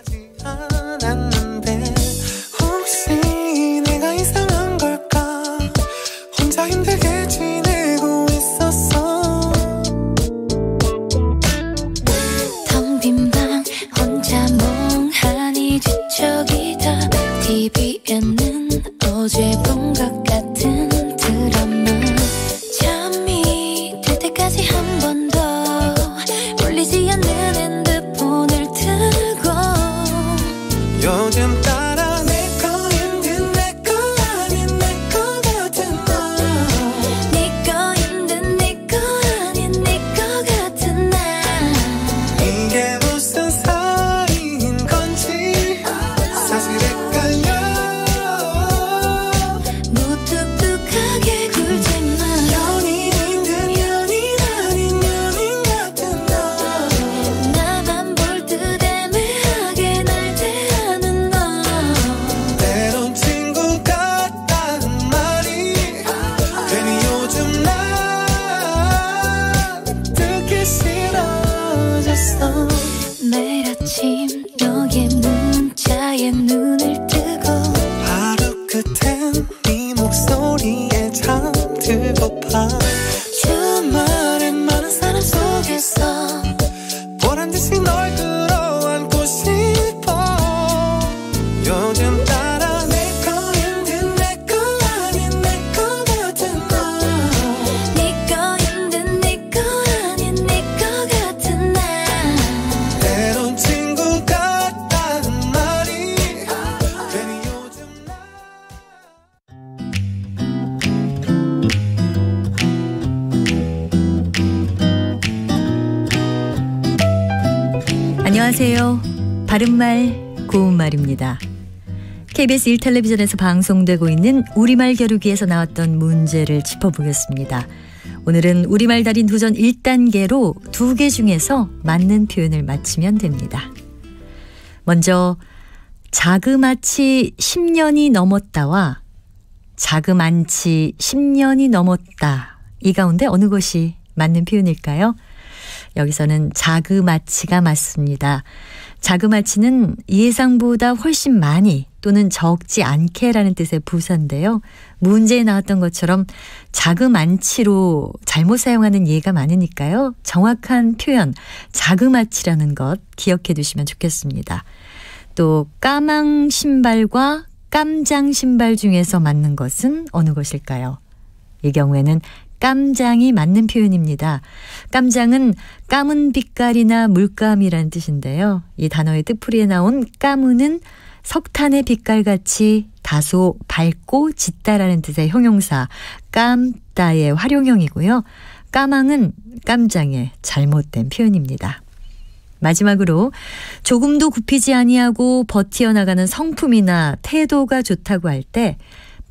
TV에는 어제 본 것 같은 드라마 잠이 들 때까지 한 번 더 울리지 않는 핸드폰을 들고 요즘 따라 내 거인 듯 내 거 아닌 내 거 같은 너 네 거인 듯 내 거 아닌 내 거 같은 나 이게 무슨 사이인 건지 사실 헷갈려 나는 네 목소리에 잠들고파 주말엔 많은 사람 속에서 보란듯이 널 끌어안고 싶어 요즘 따라 내 거인 듯 내 거 아닌 내 거 같은 너 네 거인 듯 내 거 아닌 내 거 같은 나 때론 친구 같다는 말이 괜히 요즘 안녕하세요. 바른말 고운말입니다. KBS 1텔레비전에서 방송되고 있는 우리말 겨루기에서 나왔던 문제를 짚어보겠습니다. 오늘은 우리말 달인 도전 1단계로 2개 중에서 맞는 표현을 맞히면 됩니다. 먼저 자그마치 10년이 넘었다와 자그만치 10년이 넘었다, 이 가운데 어느 것이 맞는 표현일까요? 여기서는 자그마치가 맞습니다. 자그마치는 예상보다 훨씬 많이 또는 적지 않게라는 뜻의 부사인데요. 문제에 나왔던 것처럼 자그만치로 잘못 사용하는 예가 많으니까요. 정확한 표현 자그마치라는 것 기억해 두시면 좋겠습니다. 또 까망 신발과 깜장 신발 중에서 맞는 것은 어느 것일까요? 이 경우에는 깜장이 맞는 표현입니다. 깜장은 까문 빛깔이나 물감이란 뜻인데요. 이 단어의 뜻풀이에 나온 까문은 석탄의 빛깔같이 다소 밝고 짙다라는 뜻의 형용사 깜다의 활용형이고요. 까망은 깜장의 잘못된 표현입니다. 마지막으로 조금도 굽히지 아니하고 버티어 나가는 성품이나 태도가 좋다고 할 때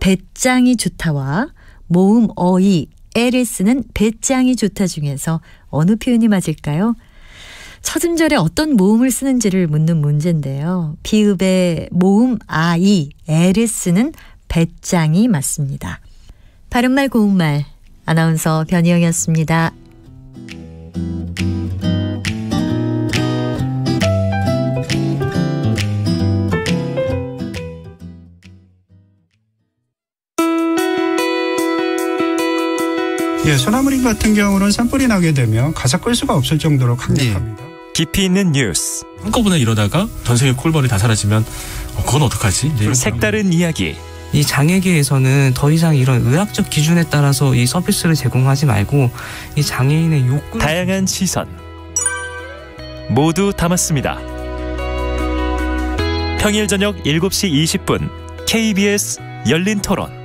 배짱이 좋다와 모음 어이 애를 쓰는 배짱이 좋다 중에서 어느 표현이 맞을까요? 첫 음절에 어떤 모음을 쓰는지를 묻는 문제인데요. 비읍에 모음 아이 애를 쓰는 배짱이 맞습니다. 바른말 고운말 아나운서 변희영이었습니다. 예, 소나무림 같은 경우는 산불이 나게 되면 가사 끌 수가 없을 정도로 강력합니다. 깊이 있는 뉴스. 한꺼번에 이러다가 전생의 콜벌이 다 사라지면 그건 어떡하지? 색다른 이야기. 이 장애계에서는 더 이상 이런 의학적 기준에 따라서 이 서비스를 제공하지 말고 이 장애인의 욕구, 다양한 시선 모두 담았습니다. 평일 저녁 7시 20분 KBS 열린 토론.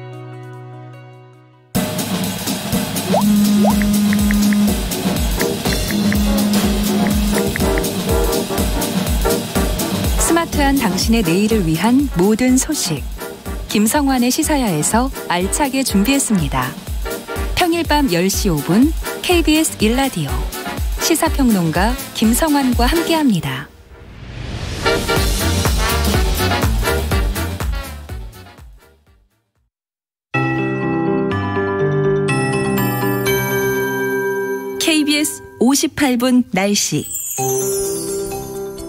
스마트한 당신의 내일을 위한 모든 소식. 김성환의 시사야에서 알차게 준비했습니다. 평일 밤 10시 5분 KBS 1라디오 시사평론가 김성환과 함께합니다. KBS 58분 날씨.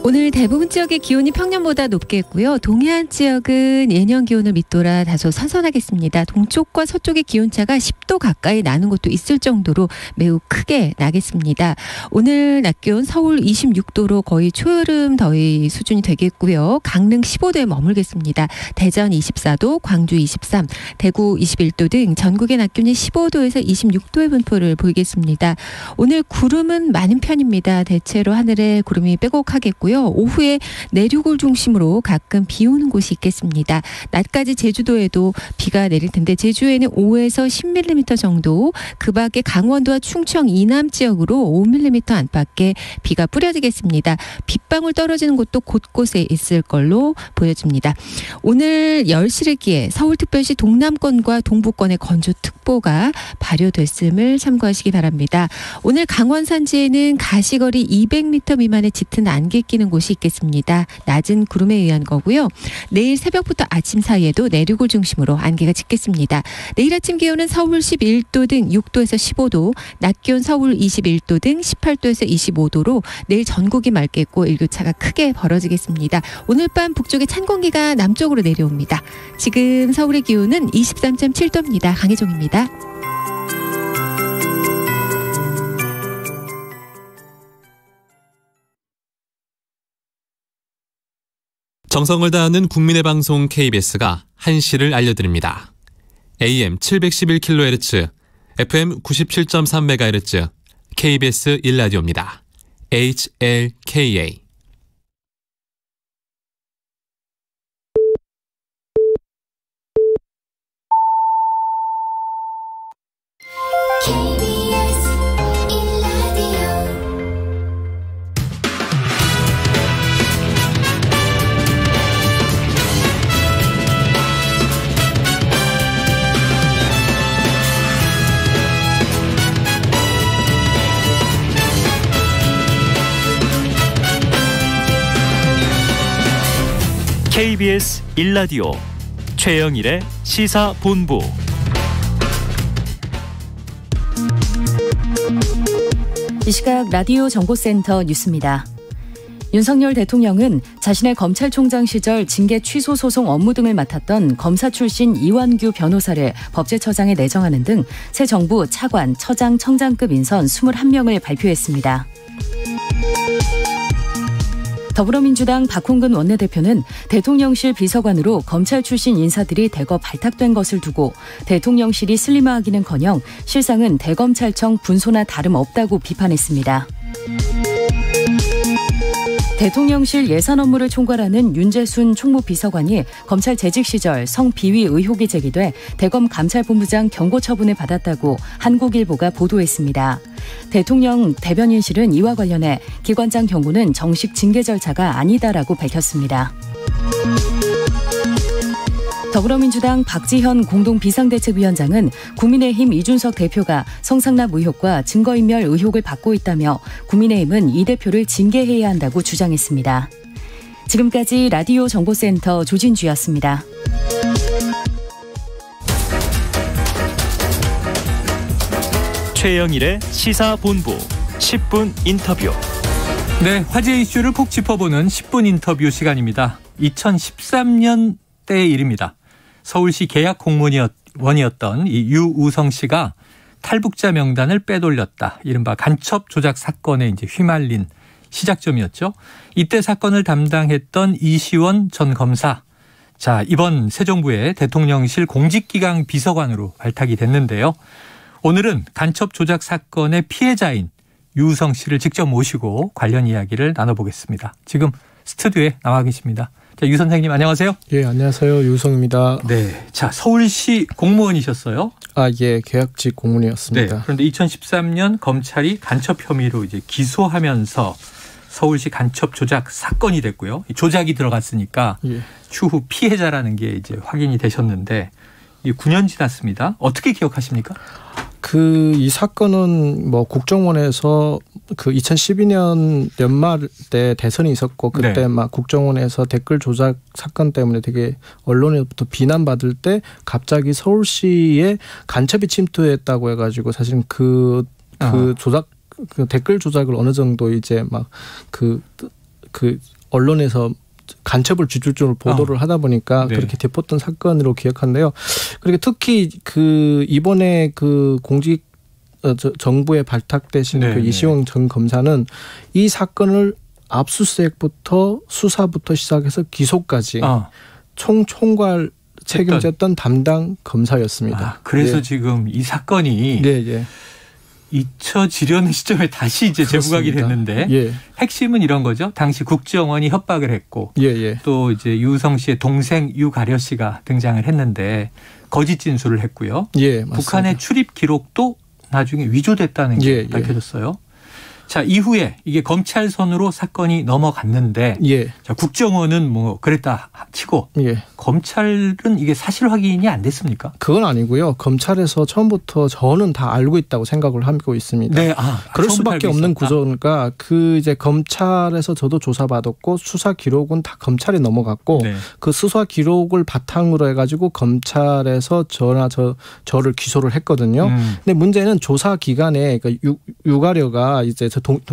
오늘 대부분 지역의 기온이 평년보다 높겠고요. 동해안 지역은 예년 기온을 밑돌아 다소 선선하겠습니다. 동쪽과 서쪽의 기온차가 10도 가까이 나는 곳도 있을 정도로 매우 크게 나겠습니다. 오늘 낮 기온 서울 26도로 거의 초여름 더위 수준이 되겠고요. 강릉 15도에 머물겠습니다. 대전 24도, 광주 23, 대구 21도 등 전국의 낮 기온이 15도에서 26도의 분포를 보이겠습니다. 오늘 구름은 많은 편입니다. 대체로 하늘에 구름이 빼곡하겠고요. 오후에 내륙을 중심으로 가끔 비 오는 곳이 있겠습니다. 낮까지 제주도에도 비가 내릴 텐데 제주에는 5에서 10mm 정도, 그 밖에 강원도와 충청 이남 지역으로 5mm 안팎의 비가 뿌려지겠습니다. 빗방울 떨어지는 곳도 곳곳에 있을 걸로 보여집니다. 오늘 10시를 기해 서울특별시 동남권과 동부권에 건조특보가 발효됐음을 참고하시기 바랍니다. 오늘 강원 산지에는 가시거리 200m 미만의 짙은 안개 끼는 내리는 곳이 있겠습니다. 낮은 구름에 의한 거고요. 내일 새벽부터 아침 사이에도 내륙을 중심으로 안개가 짙겠습니다. 내일 아침 기온은 서울 11도 등 6도에서 15도, 낮 기온 서울 21도 등 18도에서 25도로 내일 전국이 맑겠고 일교차가 크게 벌어지겠습니다. 오늘 밤 북쪽에 찬 공기가 남쪽으로 내려옵니다. 지금 서울의 기온은 23.7도입니다. 강혜종입니다. 정성을 다하는 국민의 방송 KBS가 1시를 알려드립니다. AM 711kHz, FM 97.3MHz, KBS 1라디오입니다. HLKA. KBS 1라디오 최영일의 시사본부. 이 시각 라디오 정보센터 뉴스입니다. 윤석열 대통령은 자신의 검찰총장 시절 징계 취소 소송 업무 등을 맡았던 검사 출신 이완규 변호사를 법제처장에 내정하는 등 새 정부 차관, 처장, 청장급 인선 21명을 발표했습니다. 더불어민주당 박홍근 원내대표는 대통령실 비서관으로 검찰 출신 인사들이 대거 발탁된 것을 두고 대통령실이 슬림화하기는커녕 실상은 대검찰청 분소나 다름없다고 비판했습니다. 대통령실 예산 업무를 총괄하는 윤재순 총무비서관이 검찰 재직 시절 성비위 의혹이 제기돼 대검 감찰본부장 경고 처분을 받았다고 한국일보가 보도했습니다. 대통령 대변인실은 이와 관련해 기관장 경고는 정식 징계 절차가 아니다라고 밝혔습니다. 더불어민주당 박지현 공동비상대책위원장은 국민의힘 이준석 대표가 성상납 의혹과 증거인멸 의혹을 받고 있다며 국민의힘은 이 대표를 징계해야 한다고 주장했습니다. 지금까지 라디오 정보센터 조진주였습니다. 최영일의 시사본부 10분 인터뷰. 네, 화제 이슈를 콕 짚어보는 10분 인터뷰 시간입니다. 2013년 때의 일입니다. 서울시 계약 공무원이었던 이 유우성 씨가 탈북자 명단을 빼돌렸다. 이른바 간첩 조작 사건에 이제 휘말린 시작점이었죠. 이때 사건을 담당했던 이시원 전 검사. 자, 이번 새 정부의 대통령실 공직기강 비서관으로 발탁이 됐는데요. 오늘은 간첩 조작 사건의 피해자인 유우성 씨를 직접 모시고 관련 이야기를 나눠보겠습니다. 지금 스튜디오에 나와 계십니다. 자, 유 선생님 안녕하세요. 예, 안녕하세요. 유우성입니다. 네, 자, 서울시 공무원이셨어요? 아, 예, 계약직 공무원이었습니다. 네, 그런데 2013년 검찰이 간첩 혐의로 이제 기소하면서 서울시 간첩 조작 사건이 됐고요. 조작이 들어갔으니까 예. 추후 피해자라는 게 이제 확인이 되셨는데 9년 지났습니다. 어떻게 기억하십니까? 이 사건은 뭐 국정원에서 2012년 연말 때 대선이 있었고 그때 네. 막 국정원에서 댓글 조작 사건 때문에 되게 언론에부터 비난받을 때 갑자기 서울시에 간첩이 침투했다고 해가지고 사실 조작 댓글 조작을 어느 정도 이제 막 언론에서 간첩을 주줄줄 보도를 하다 보니까 네. 그렇게 덮었던 사건으로 기억하는데요. 그리고 특히 이번에 정부에 발탁되신 네, 이시원 전 검사는 이 사건을 압수수색부터 수사부터 시작해서 기소까지 총괄 책임졌던 담당 검사였습니다. 그래서 네. 지금 이 사건이 네. 잊혀지려는 시점에 다시 이제 재부각이 됐는데 예. 핵심은 이런 거죠. 당시 국정원이 협박을 했고 또 이제 유우성 씨의 동생 유가려 씨가 등장을 했는데 거짓 진술을 했고요. 예, 북한의 출입 기록도 나중에 위조됐다는 게 밝혀졌어요. 자, 이후에 이게 검찰 선으로 사건이 넘어갔는데 예. 자, 국정원은 뭐 그랬다 치고 예. 검찰은 이게 사실 확인이 안 됐습니까? 그건 아니고요. 검찰에서 처음부터 저는 다 알고 있다고 생각을 하고 있습니다. 네, 그럴 수밖에 없는 구조니까 그 이제 검찰에서 저도 조사받았고 수사 기록은 다 검찰에 넘어갔고 네. 그 수사 기록을 바탕으로 해가지고 검찰에서 저를 기소를 했거든요. 근데 문제는 조사 기간에 그러니까 유가려가 이제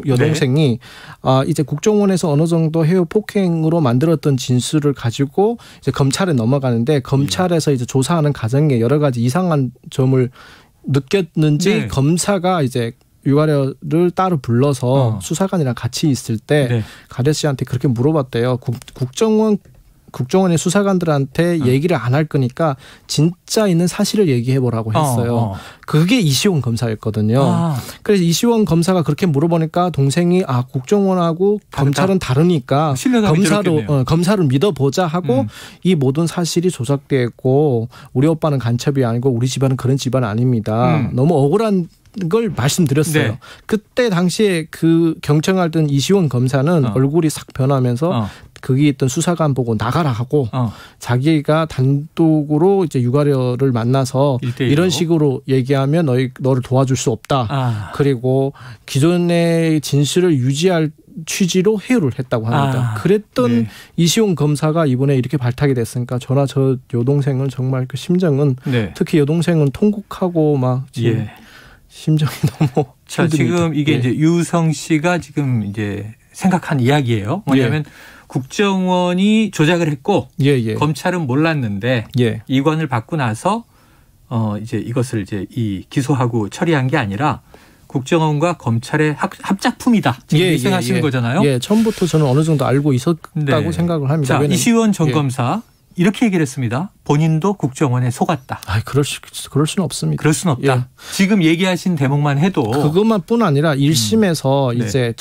여동생이 네. 이제 국정원에서 어느 정도 해외 폭행으로 만들었던 진술을 가지고 이제 검찰에 넘어가는데 검찰에서 이제 조사하는 과정에 여러 가지 이상한 점을 느꼈는지 네. 검사가 이제 유가려를 따로 불러서 수사관이랑 같이 있을 때 네. 가려 씨한테 그렇게 물어봤대요. 국정원의 수사관들한테 얘기를 안 할 거니까 진짜 있는 사실을 얘기해보라고 했어요. 그게 이시원 검사였거든요. 그래서 이시원 검사가 그렇게 물어보니까 동생이 국정원하고 검찰은 다르니까 검사를 믿어보자 하고 이 모든 사실이 조작되어 있고 우리 오빠는 간첩이 아니고 우리 집안은 그런 집안 아닙니다. 너무 억울한 걸 말씀드렸어요. 네. 그때 당시에 그 경청하던 이시원 검사는 얼굴이 싹 변하면서 거기 있던 수사관 보고 나가라 하고 자기가 단독으로 이제 유가려를 만나서 1대1로. 이런 식으로 얘기하면 너를 도와줄 수 없다. 그리고 기존의 진술을 유지할 취지로 회유를 했다고 합니다. 그랬던 네. 이시원 검사가 이번에 이렇게 발탁이 됐으니까 저나 저 여동생은 정말 그 심정은 네. 특히 여동생은 통곡하고 막 지금 심정이 너무 자, 지금 이게 이제 유성 씨가 지금 이제 생각한 이야기예요. 뭐냐면 국정원이 조작을 했고 검찰은 몰랐는데 이관을 받고 나서 이제 이것을 이제 기소하고 처리한 게 아니라 국정원과 검찰의 합작품이다. 지금 생각하시는 거잖아요. 예, 처음부터 저는 어느 정도 알고 있었다고 생각을 합니다. 자, 이시원 전 검사 이렇게 얘기를 했습니다. 본인도 국정원에 속았다. 그럴 수는 없습니다. 그럴 수는 없다. 지금 얘기하신 대목만 해도 그것만뿐 아니라 1심에서 이제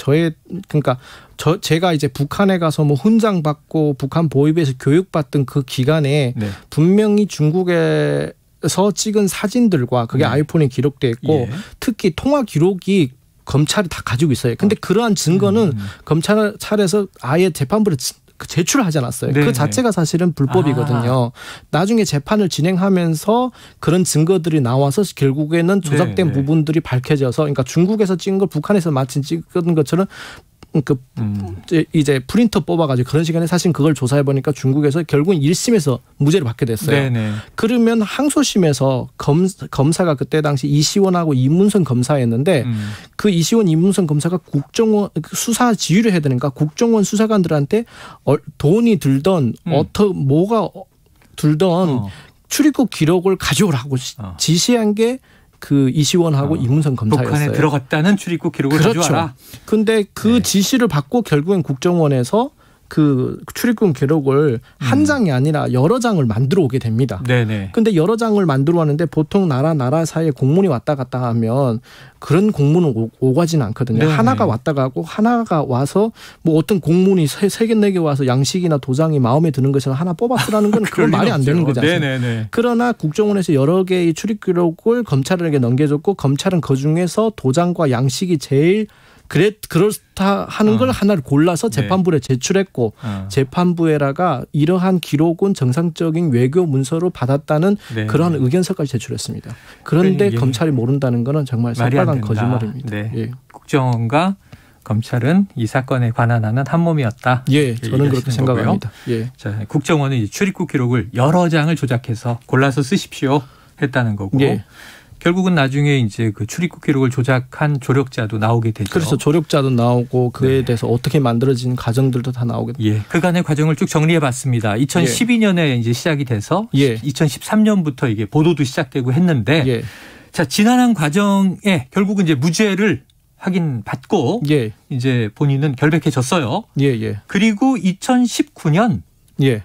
제가 이제 북한에 가서 뭐 훈장 받고 북한 보위부에서 교육받던 그 기간에 분명히 중국에서 찍은 사진들과 그게 아이폰에 기록돼 있고 특히 통화 기록이 검찰이 다 가지고 있어요. 근데 그러한 증거는 검찰에서 아예 재판부를 제출하지 않았어요. 그 자체가 사실은 불법이거든요. 나중에 재판을 진행하면서 그런 증거들이 나와서 결국에는 조작된 부분들이 밝혀져서 그러니까 중국에서 찍은 걸 북한에서 마치 찍은 것처럼 이제 프린터 뽑아가지고 그런 시간에 사실 그걸 조사해 보니까 중국에서 결국은 1심에서 무죄를 받게 됐어요. 네네. 그러면 항소심에서 검사가 그때 당시 이시원하고 이문선 검사였는데 그 이시원 이문선 검사가 국정원 수사 지휘를 해야 되니까 국정원 수사관들한테 돈이 들던 뭐가 들던 출입국 기록을 가져오라고 지시한 게 그 이시원하고 이문선 검사였어요. 북한에 들어갔다는 출입국 기록을 가져와라. 그런데 그 지시를 받고 결국엔 국정원에서 그 출입국 기록을 한 장이 아니라 여러 장을 만들어 오게 됩니다. 그런데 여러 장을 만들어 왔는데 보통 나라 사이에 공문이 왔다 갔다 하면 그런 공문은 오가지는 않거든요. 하나가 왔다 가고 하나가 와서 뭐 어떤 공문이 3개 4개 와서 양식이나 도장이 마음에 드는 것을 하나 뽑아쓰라는 건 그건 말이 안 되는 거잖아요. 그러나 국정원에서 여러 개의 출입 기록을 검찰에게 넘겨줬고 검찰은 그중에서 도장과 양식이 제일 그렇다 하는 걸 하나를 골라서 재판부에 제출했고 재판부에다가 이러한 기록은 정상적인 외교 문서로 받았다는 그러한 의견서까지 제출했습니다. 그런데 검찰이 모른다는 것은 정말 새빨간 거짓말입니다. 국정원과 검찰은 이 사건에 관한하는 한 몸이었다. 저는 그렇게 생각합니다. 자, 국정원은 출입국 기록을 여러 장을 조작해서 골라서 쓰십시오 했다는 거고. 결국은 나중에 이제 그 출입국 기록을 조작한 조력자도 나오게 되죠. 그래서 조력자도 나오고 그에 대해서 어떻게 만들어진 과정들도 다 나오게 됩니다. 그간의 과정을 쭉 정리해봤습니다. 2012년에 이제 시작이 돼서 2013년부터 이게 보도도 시작되고 했는데, 자 지난한 과정에 결국은 이제 무죄를 확인받고 이제 본인은 결백해졌어요. 그리고 2019년.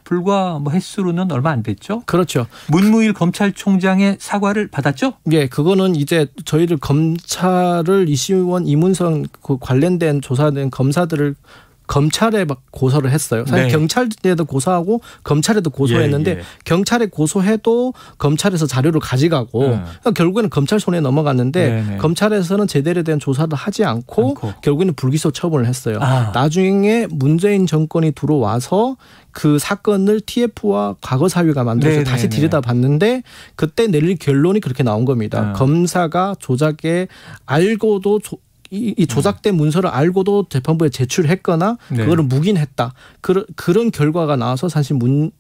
불과 뭐 횟수로는 얼마 안 됐죠. 그렇죠. 문무일 검찰총장의 사과를 받았죠. 그거는 이제 저희들 검찰을 이시원 이문선 그 관련된 조사된 검사들을 검찰에 고소를 했어요. 사실 네. 경찰에도 고소하고 검찰에도 고소했는데 예. 경찰에 고소해도 검찰에서 자료를 가져가고 그러니까 결국에는 검찰 손에 넘어갔는데 네네. 검찰에서는 제대로 된 조사를 하지 않고 결국에는 불기소 처분을 했어요. 나중에 문재인 정권이 들어와서 그 사건을 TF와 과거 사위가 만들어서 네네네. 다시 들여다봤는데 그때 내릴 결론이 그렇게 나온 겁니다. 검사가 조작에 알고도 이 조작된 문서를 알고도 재판부에 제출했거나 네. 그거를 묵인했다. 그런 결과가 나와서 사실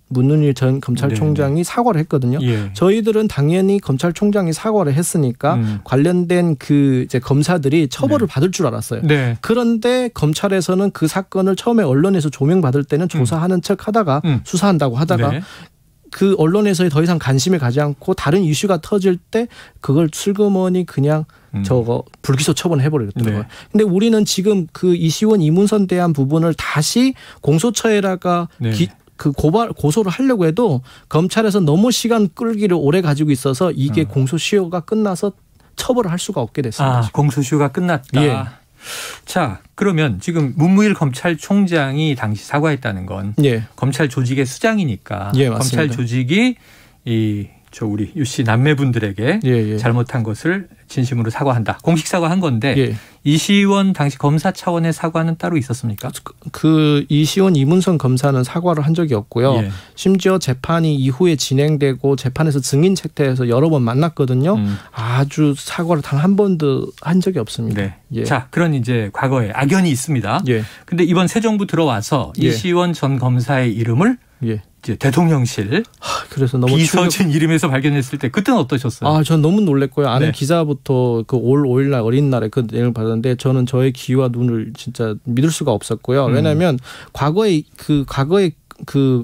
문은일 전 검찰총장이 사과를 했거든요. 예. 저희들은 당연히 검찰총장이 사과를 했으니까 관련된 그 이제 검사들이 처벌을 받을 줄 알았어요. 네. 그런데 검찰에서는 그 사건을 처음에 언론에서 조명받을 때는 조사하는 척 하다가 수사한다고 하다가 네. 그 언론에서 더 이상 관심을 가지 않고 다른 이슈가 터질 때 그걸 슬그머니 그냥 저거 불기소 처분해버리더라고요. 네. 근데 우리는 지금 그 이시원 이문선 대한 부분을 다시 공소처에다가 네. 고소를 하려고 해도 검찰에서 너무 시간 끌기를 오래 가지고 있어서 이게 공소시효가 끝나서 처벌을 할 수가 없게 됐습니다. 공소시효가 끝났다. 예. 자, 그러면 지금 문무일 검찰총장이 당시 사과했다는 건 예. 검찰 조직의 수장이니까 예, 검찰 맞습니다. 조직이 우리 유 씨 남매분들에게 잘못한 것을 진심으로 사과한다. 공식 사과한 건데 이시원 당시 검사 차원의 사과는 따로 있었습니까? 그 이시원 이문선 검사는 사과를 한 적이 없고요. 예. 심지어 재판이 이후에 진행되고 재판에서 증인 채택해서 여러 번 만났거든요. 아주 사과를 단 한 번도 한 적이 없습니다. 네. 예. 자, 그런 이제 과거에 악연이 있습니다. 예. 근데 이번 새 정부 들어와서 예. 이시원 전 검사의 이름을 이제 대통령실 그래서 너무 비서진 이름에서 발견했을 때 그때는 어떠셨어요? 전 너무 놀랬고요. 아는 네. 기자부터 그 올 5일날 어린 날에 그 내용을 받았는데 저는 저의 귀와 눈을 진짜 믿을 수가 없었고요. 왜냐하면 과거에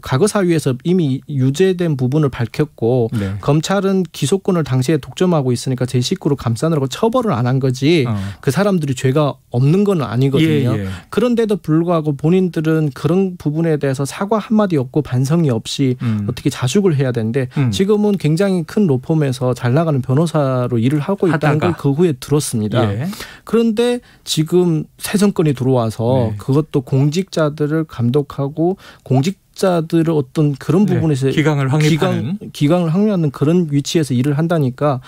과거 사위에서 이미 유죄된 부분을 밝혔고 네. 검찰은 기소권을 당시에 독점하고 있으니까 제 식구로 감싸느라고 처벌을 안 한 거지 그 사람들이 죄가 없는 건 아니거든요. 예. 그런데도 불구하고 본인들은 그런 부분에 대해서 사과 한마디 없고 반성이 없이 어떻게 자숙을 해야 되는데 지금은 굉장히 큰 로펌에서 잘 나가는 변호사로 일을 하고 있다는 걸 그 후에 들었습니다. 예. 그런데 지금 새 정권이 들어와서 그것도 공직자들을 감독하고 공직자들을 어떤 그런 부분에서 기강을 확립하는 그런 위치에서 일을 한다니까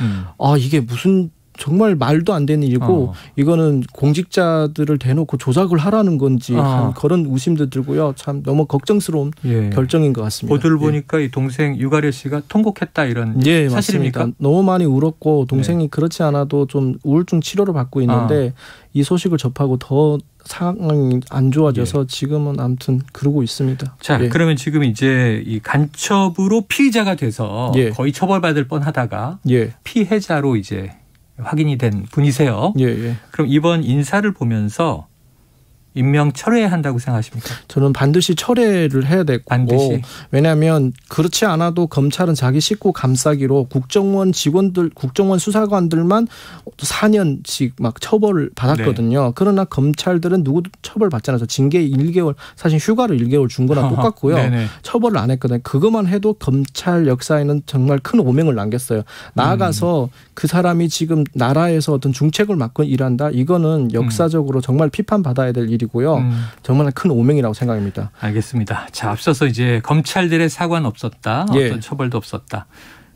이게 무슨 정말 말도 안 되는 일이고 이거는 공직자들을 대놓고 조작을 하라는 건지 그런 의심도 들고요. 참 너무 걱정스러운 결정인 것 같습니다. 보도를 보니까 이 동생 유가래 씨가 통곡했다 이런 사실입니까? 맞습니다. 너무 많이 울었고 동생이 그렇지 않아도 좀 우울증 치료를 받고 있는데 이 소식을 접하고 더 상황이 안 좋아져서 지금은 아무튼 그러고 있습니다. 자, 그러면 지금 이제 이 간첩으로 피의자가 돼서 거의 처벌받을 뻔하다가 피해자로 이제 확인이 된 분이세요. 그럼 이번 인사를 보면서 임명 철회해야 한다고 생각하십니까? 저는 반드시 철회를 해야 되고 왜냐하면 그렇지 않아도 검찰은 자기 식구 감싸기로 국정원 직원들, 국정원 수사관들만 4년씩 막 처벌을 받았거든요. 그러나 검찰들은 누구도 처벌받지 않아서 징계 1개월, 사실 휴가를 1개월 준 거나 똑같고요. 처벌을 안 했거든요. 그것만 해도 검찰 역사에는 정말 큰 오명을 남겼어요. 나아가서 그 사람이 지금 나라에서 어떤 중책을 맡고 일한다. 이거는 역사적으로 정말 비판받아야 될 일이고요. 정말 큰 오명이라고 생각합니다. 알겠습니다. 자, 앞서서 이제 검찰들의 사과는 없었다. 어떤 처벌도 없었다.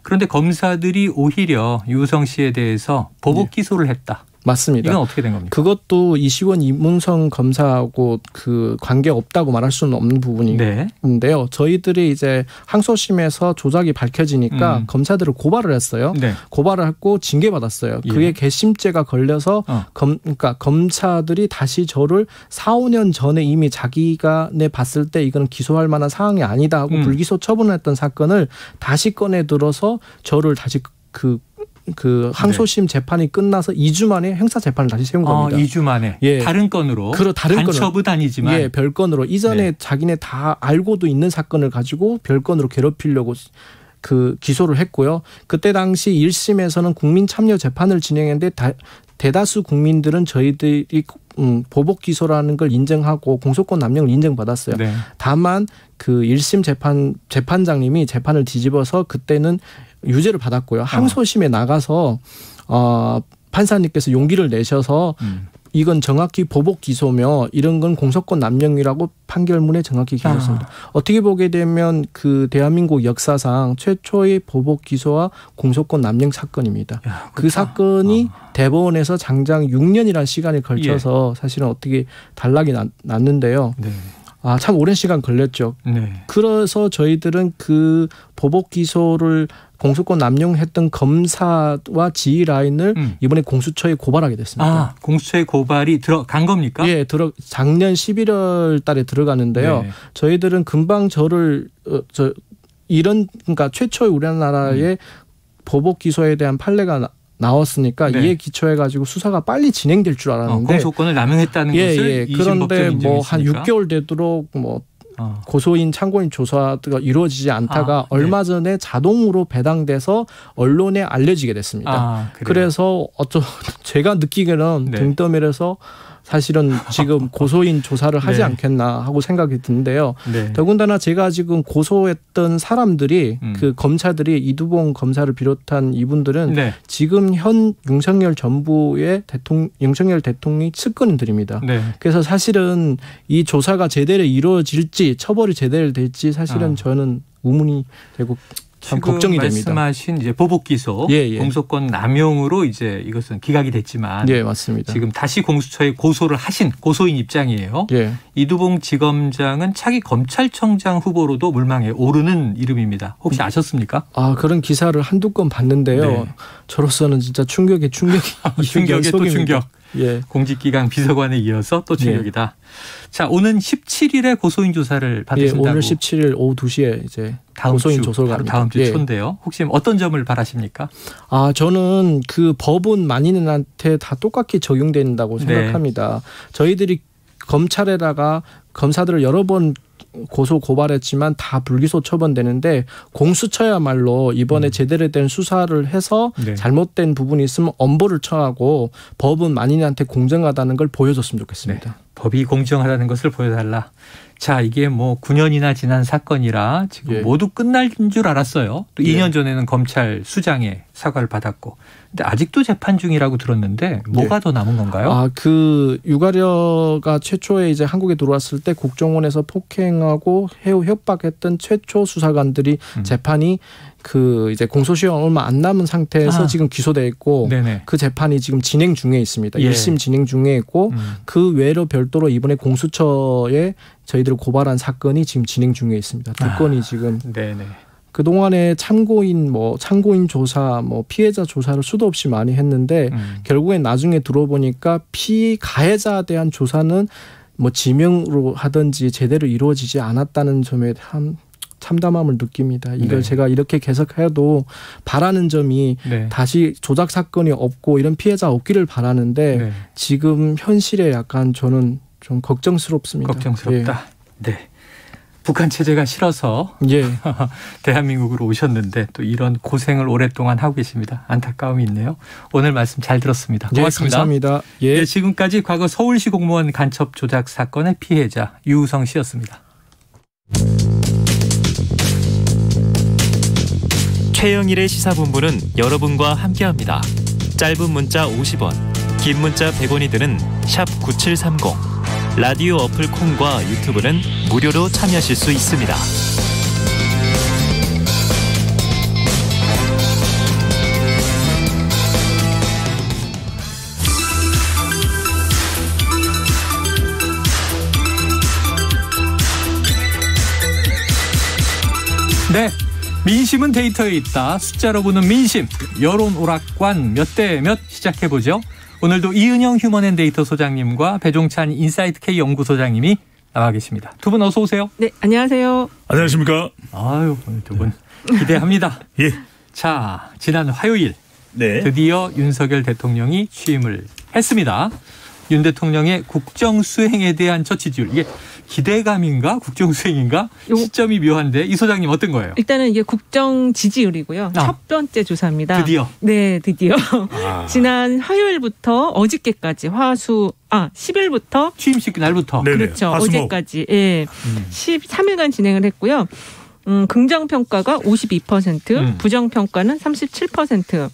그런데 검사들이 오히려 유우성 씨에 대해서 보복 기소를 했다. 맞습니다. 이건 어떻게 된 겁니까? 그것도 이시원 이문성 검사하고 그 관계 없다고 말할 수는 없는 부분인데요. 저희들이 이제 항소심에서 조작이 밝혀지니까 검사들을 고발을 했어요. 고발을 했고 징계받았어요. 그게 괘씸죄가 걸려서 그러니까 검사들이 다시 저를 4, 5년 전에 이미 자기가 봤을 때 이거는 기소할 만한 상황이 아니다 하고 불기소 처분했던 사건을 다시 꺼내 들어서 저를 다시 그 항소심 재판이 끝나서 2주 만에 형사 재판을 다시 세운 겁니다. 2주 만에 다른 건으로 간첩은 아니지만 별건으로 이전에 자기네 다 알고도 있는 사건을 가지고 별건으로 괴롭히려고 그 기소를 했고요. 그때 당시 1심에서는 국민 참여 재판을 진행했는데 대다수 국민들은 저희들이 보복 기소라는 걸 인정하고 공소권 남용을 인정받았어요. 다만 그 1심 재판장님이 재판을 뒤집어서 그때는 유죄를 받았고요. 항소심에 나가서 판사님께서 용기를 내셔서 이건 정확히 보복 기소며 이런 건 공소권 남용이라고 판결문에 정확히 기소했습니다. 어떻게 보게 되면 그 대한민국 역사상 최초의 보복 기소와 공소권 남용 사건입니다. 그 사건이 대법원에서 장장 6년이라는 시간에 걸쳐서 사실은 어떻게 단락이 났는데요. 네. 참 오랜 시간 걸렸죠. 네. 그래서 저희들은 그 보복 기소를 공소권 남용했던 검사와 지휘 라인을 이번에 공수처에 고발하게 됐습니다. 공수처에 고발이 들어간 겁니까? 예, 작년 11월 달에 들어가는데요. 네. 저희들은 금방 그러니까 최초의 우리나라의 보복 기소에 대한 판례가 나왔으니까 네. 이에 기초해가지고 수사가 빨리 진행될 줄 알았는데 공소권을 남용했다는 것을 그런데 뭐 한 6개월 되도록 뭐 고소인 참고인 조사가 이루어지지 않다가 얼마 전에 자동으로 배당돼서 언론에 알려지게 됐습니다. 그래서 제가 느끼기에는 등 떠밀어서 사실은 지금 고소인 조사를 하지 않겠나 하고 생각이 드는데요. 네. 더군다나 제가 지금 고소했던 사람들이 그 검사들이 이두봉 검사를 비롯한 이분들은 지금 현 윤석열 정부의 윤석열 대통령이 측근들입니다. 그래서 사실은 이 조사가 제대로 이루어질지 처벌이 제대로 될지 사실은 저는 의문이 되고 참 걱정이 됩니다. 말씀하신 이제 보복 기소, 공소권 남용으로 이제 이것은 기각이 됐지만, 맞습니다. 지금 다시 공수처에 고소를 하신 고소인 입장이에요. 이두봉 지검장은 차기 검찰청장 후보로도 물망에 오르는 이름입니다. 혹시 아셨습니까? 그런 기사를 한두 건 봤는데요. 저로서는 진짜 충격에 충격에 또 충격. 공직기강 비서관에 이어서 또 충격이다. 자, 오는 17일에 고소인 조사를 받으신다고. 오늘 17일 오후 2시에 이제 고소인 조사를 바로 다음 주 초인데요. 혹시 어떤 점을 바라십니까? 저는 그 법은 만인한테 다 똑같이 적용된다고 생각합니다. 저희들이 검찰에다가 검사들을 여러 번 고발했지만 다 불기소 처분되는데 공수처야말로 이번에 제대로 된 수사를 해서 잘못된 부분이 있으면 엄벌을 처하고 법은 만인한테 공정하다는 걸 보여줬으면 좋겠습니다. 법이 공정하다는 것을 보여달라. 자, 이게 뭐 9년이나 지난 사건이라 지금 모두 끝날 줄 알았어요. 또 2년 전에는 검찰 수장의 사과를 받았고. 근데 아직도 재판 중이라고 들었는데 뭐가 더 남은 건가요? 그 유가려가 최초에 이제 한국에 들어왔을 때 국정원에서 폭행하고 해우 협박했던 최초 수사관들이 재판이 그 이제 공소시효 얼마 안 남은 상태에서 지금 기소돼 있고 그 재판이 지금 진행 중에 있습니다. 1심 진행 중에 있고 그 외로 별도로 이번에 공수처에 저희들을 고발한 사건이 지금 진행 중에 있습니다. 두 건이 지금 그동안에 참고인 조사, 피해자 조사를 수도 없이 많이 했는데 결국엔 나중에 들어보니까 가해자에 대한 조사는 지명으로 하든지 제대로 이루어지지 않았다는 점에 참담함을 느낍니다. 이걸 제가 이렇게 계속해도 바라는 점이 다시 조작 사건이 없고 이런 피해자 없기를 바라는데 지금 현실에 약간 저는 좀 걱정스럽습니다. 걱정스럽다. 네. 북한 체제가 싫어서 대한민국으로 오셨는데 또 이런 고생을 오랫동안 하고 계십니다. 안타까움이 있네요. 오늘 말씀 잘 들었습니다. 고맙습니다. 감사합니다. 지금까지 과거 서울시 공무원 간첩 조작 사건의 피해자 유우성 씨였습니다. 최영일의 시사본부는 여러분과 함께합니다. 짧은 문자 50원, 긴 문자 100원이 드는 샵 9730. 라디오 어플 콩과 유튜브는 무료로 참여하실 수 있습니다. 네. 민심은 데이터에 있다. 숫자로 보는 민심. 여론 오락관 몇 대 몇 시작해보죠. 오늘도 이은영 휴먼앤데이터 소장님과 배종찬 인사이트 K 연구소장님이 나와 계십니다. 두 분 어서 오세요. 네, 안녕하세요. 안녕하십니까. 오늘 두 분 기대합니다. 자, 지난 화요일 드디어 윤석열 대통령이 취임을 했습니다. 윤 대통령의 국정수행에 대한 첫 지지율. 이게 기대감인가 국정수행인가 시점이 묘한데 이 소장님 어떤 거예요? 일단은 이게 국정 지지율이고요. 첫 번째 조사입니다. 드디어. 네, 드디어. 지난 화요일부터 어저께까지 10일부터 취임식 날부터. 그렇죠. 어제까지 13일간 진행을 했고요. 긍정평가가 52%, 부정평가는 37%.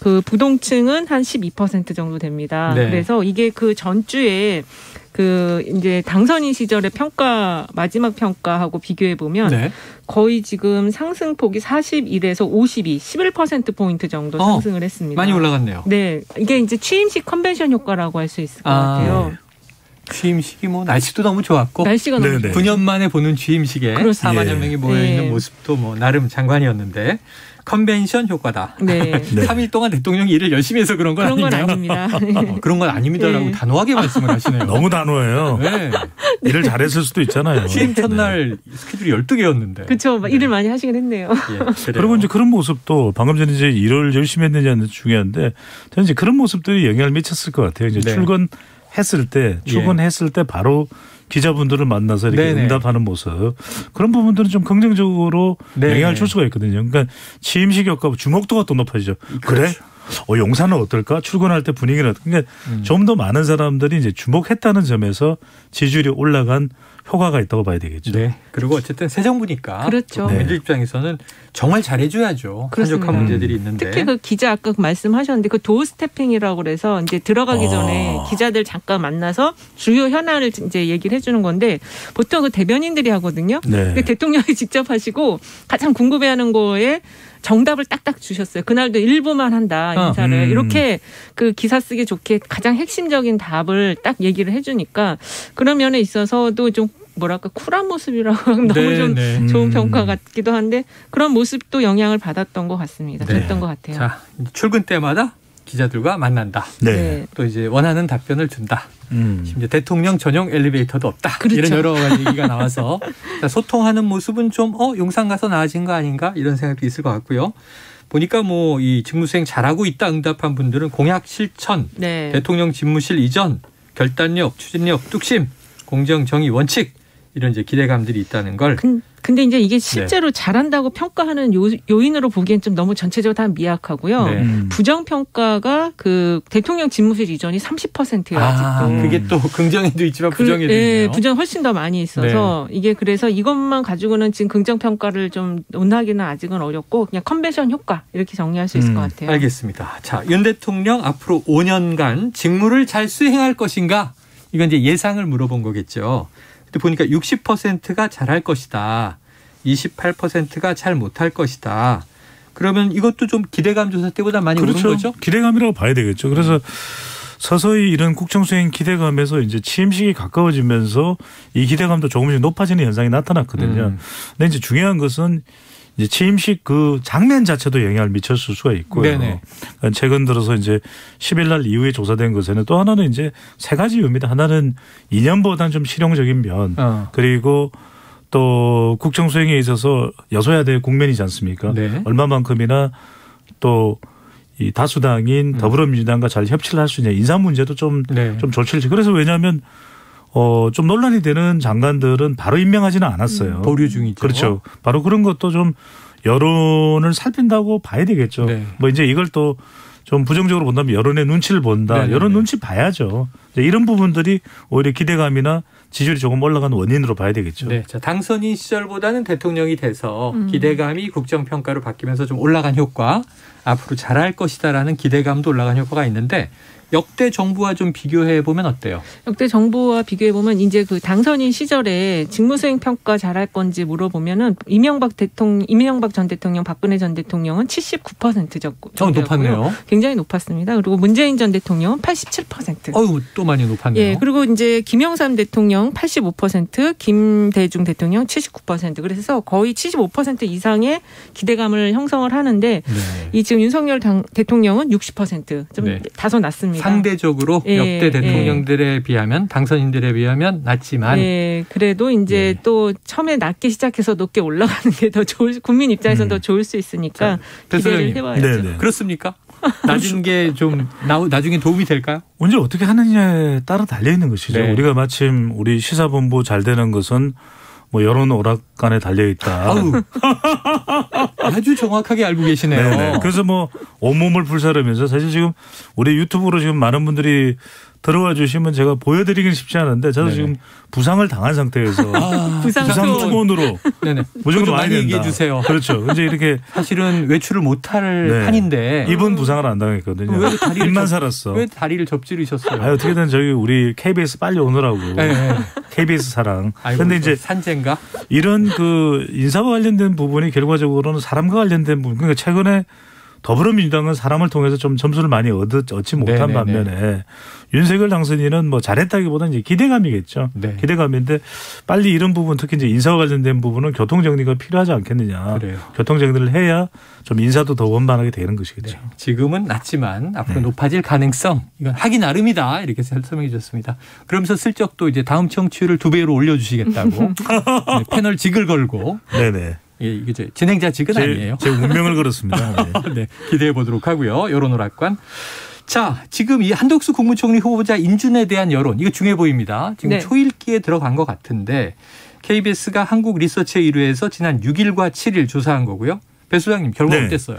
그 부동층은 한 12% 정도 됩니다. 네. 그래서 이게 그 전주에 그 이제 당선인 시절의 평가 마지막 평가하고 비교해 보면 네. 거의 지금 상승폭이 41에서 52, 11% 포인트 정도 상승을 했습니다. 많이 올라갔네요. 네, 이게 이제 취임식 컨벤션 효과라고 할 수 있을 것 같아요. 취임식이 뭐 날씨도 너무 좋았고 날씨가 너무 9년 만에 보는 취임식에 그렇습니다. 4만여 명이 모여 있는 모습도 뭐 나름 장관이었는데 컨벤션 효과다. 네. 3일 동안 대통령이 일을 열심히 해서 그런 건 아닌가요? 아닙니다. 그런 건 아닙니다라고 단호하게 말씀을 하시네요. 너무 단호해요. 네. 일을 잘했을 수도 있잖아요. 취임 첫날 스케줄이 12개였는데. 그렇죠. 일을 많이 하시긴 했네요. 그리고 이제 그런 모습도 방금 전에 이제 일을 열심히 했느냐 하는 중요한데 저는 이제 그런 모습들이 영향을 미쳤을 것 같아요. 이제 출근했을 때 바로 기자분들을 만나서 이렇게 응답하는 모습 그런 부분들은 좀 긍정적으로 영향을 줄 수가 있거든요. 그러니까 취임식 효과 주목도가 또 높아지죠. 그래? 용산은 어떨까? 출근할 때 분위기는 어떨까? 그러니까 좀 더 많은 사람들이 이제 주목했다는 점에서 지지율이 올라간 효과가 있다고 봐야 되겠죠. 네. 그리고 어쨌든 새 정부니까 그렇죠. 국민들 입장에서는 정말 잘해줘야죠. 한적한 문제들이 있는데. 특히 그 기자 아까 말씀하셨는데 그 도어 스태핑이라고 그래서 이제 들어가기 전에 기자들 잠깐 만나서 주요 현안을 이제 얘기를 해주는 건데 보통 그 대변인들이 하거든요. 네. 대통령이 직접 하시고 가장 궁금해하는 거에 정답을 딱딱 주셨어요. 그날도 일부만 한다 인사를 이렇게 그 기사 쓰기 좋게 가장 핵심적인 답을 딱 얘기를 해주니까 그런 면에 있어서도 좀 뭐랄까 쿨한 모습이라고 하면 너무 좀 좋은 평가 같기도 한데 그런 모습도 영향을 받았던 것 같습니다. 됐던 것 같아요. 자, 출근 때마다 기자들과 만난다. 또 이제 원하는 답변을 준다. 심지어 대통령 전용 엘리베이터도 없다. 그렇죠. 이런 여러 가지 얘기가 나와서 소통하는 모습은 좀 용산 가서 나아진 거 아닌가 이런 생각도 있을 것 같고요. 보니까 뭐 이 직무수행 잘하고 있다 응답한 분들은 공약 실천, 대통령 집무실 이전, 결단력, 추진력, 뚝심, 공정, 정의, 원칙 이런 이제 기대감들이 있다는 걸. 근데 이제 이게 실제로 잘한다고 평가하는 요인으로 보기엔 좀 너무 전체적으로 다 미약하고요. 부정평가가 그 대통령 집무실 이전이 30%예요. 아직도. 그게 또 긍정에도 있지만 부정에도 있네요. 부정 훨씬 더 많이 있어서 이게 그래서 이것만 가지고는 지금 긍정평가를 좀 논하기는 아직은 어렵고 그냥 컨벤션 효과 이렇게 정리할 수 있을 것 같아요. 알겠습니다. 자, 윤 대통령 앞으로 5년간 직무를 잘 수행할 것인가? 이건 이제 예상을 물어본 거겠죠. 근데 보니까 60%가 잘할 것이다. 28%가 잘 못할 것이다. 그러면 이것도 좀 기대감 조사 때보다 많이 오른 거죠? 기대감이라고 봐야 되겠죠. 그래서 서서히 이런 국정수행 기대감에서 이제 취임식이 가까워지면서 이 기대감도 조금씩 높아지는 현상이 나타났거든요. 근데 이제 중요한 것은 이제 취임식 그 장면 자체도 영향을 미쳤을 수가 있고요. 그러니까 최근 들어서 이제 10일 날 이후에 조사된 것에는 또 하나는 이제 세 가지 이유입니다. 하나는 이념보다는 좀 실용적인 면 그리고 또 국정수행에 있어서 여소야대 국면이지 않습니까? 얼마만큼이나 또 이 다수당인 더불어민주당과 잘 협치를 할 수 있냐. 인사 문제도 좀 조칠지. 그래서 왜냐하면 좀 논란이 되는 장관들은 바로 임명하지는 않았어요. 보류 중이죠. 그렇죠. 바로 그런 것도 좀 여론을 살핀다고 봐야 되겠죠. 뭐 이제 이걸 또 좀 부정적으로 본다면 여론의 눈치를 본다. 여론 눈치 봐야죠. 이런 부분들이 오히려 기대감이나 지지율이 조금 올라가는 원인으로 봐야 되겠죠. 네. 자, 당선인 시절보다는 대통령이 돼서 기대감이 국정평가로 바뀌면서 좀 올라간 효과, 앞으로 잘할 것이다라는 기대감도 올라간 효과가 있는데 역대 정부와 좀 비교해 보면 어때요? 역대 정부와 비교해 보면 이제 그 당선인 시절에 직무수행 평가 잘할 건지 물어보면은 이명박 전 대통령, 박근혜 전 대통령은 79% 정도였고요. 높았네요. 굉장히 높았습니다. 그리고 문재인 전 대통령은 87%. 또 많이 높았네요. 예, 그리고 이제 김영삼 대통령 85%, 김대중 대통령 79%. 그래서 거의 75% 이상의 기대감을 형성을 하는데 이 지금 윤석열 대통령은 60%. 좀 다소 낮습니다. 상대적으로 역대 대통령들에 비하면 당선인들에 비하면 낮지만 그래도 이제 또 처음에 낮게 시작해서 높게 올라가는 게 더 좋을 국민 입장에서는 더 좋을 수 있으니까 기대를 해봐야죠. 그렇습니까? 낮은 게 좀 나중에 도움이 될까요? 언제 어떻게 하느냐에 따라 달려 있는 것이죠. 우리가 마침 우리 시사본부 잘 되는 것은 뭐 여론 오락관에 달려 있다. 아주 정확하게 알고 계시네요. 네네. 그래서 뭐 온몸을 불사르면서 사실 지금 우리 유튜브로 지금 많은 분들이 들어와 주시면 제가 보여드리긴 쉽지 않은데 저도 네네. 지금 부상을 당한 상태에서 부상 투혼으로 무조건 많이 얘기해 주세요. 그렇죠. 이제 이렇게 사실은 외출을 못할 네. 판인데 이분 부상을 안 당했거든요. 왜 입만 살았어. 왜 다리를 접지르셨어요? 어떻게든 저기 우리 KBS 빨리 오느라고 네. KBS 사랑. 그런데 이제 산재인가? 이런 그 인사와 관련된 부분이 결과적으로는 사람과 관련된 부분. 그러니까 최근에 더불어민주당은 사람을 통해서 좀 점수를 많이 얻지 못한 네네네. 반면에 윤석열 당선인은 뭐 잘했다기보다는 이제 기대감이겠죠. 네. 기대감인데 빨리 이런 부분 특히 이제 인사와 관련된 부분은 교통정리가 필요하지 않겠느냐. 그래요. 교통정리를 해야 좀 인사도 더 원만하게 되는 것이겠죠. 네. 지금은 낮지만 앞으로 높아질 가능성 이건 하기 나름이다 이렇게 설명해 주셨습니다. 그러면서 슬쩍 또 이제 다음 청취율을 2배로 올려주시겠다고 네, 패널 직을 걸고. 네네. 예, 이게 진행자 직은 아니에요. 제 운명을 걸었습니다. 네. 네, 기대해 보도록 하고요. 여론오락관. 자, 지금 이 한덕수 국무총리 후보자 인준에 대한 여론 이거 중요해 보입니다. 지금 네. 초읽기에 들어간 것 같은데 KBS가 한국리서치에 의뢰해서 지난 6일과 7일 조사한 거고요. 배 소장님 결과 네. 어땠어요?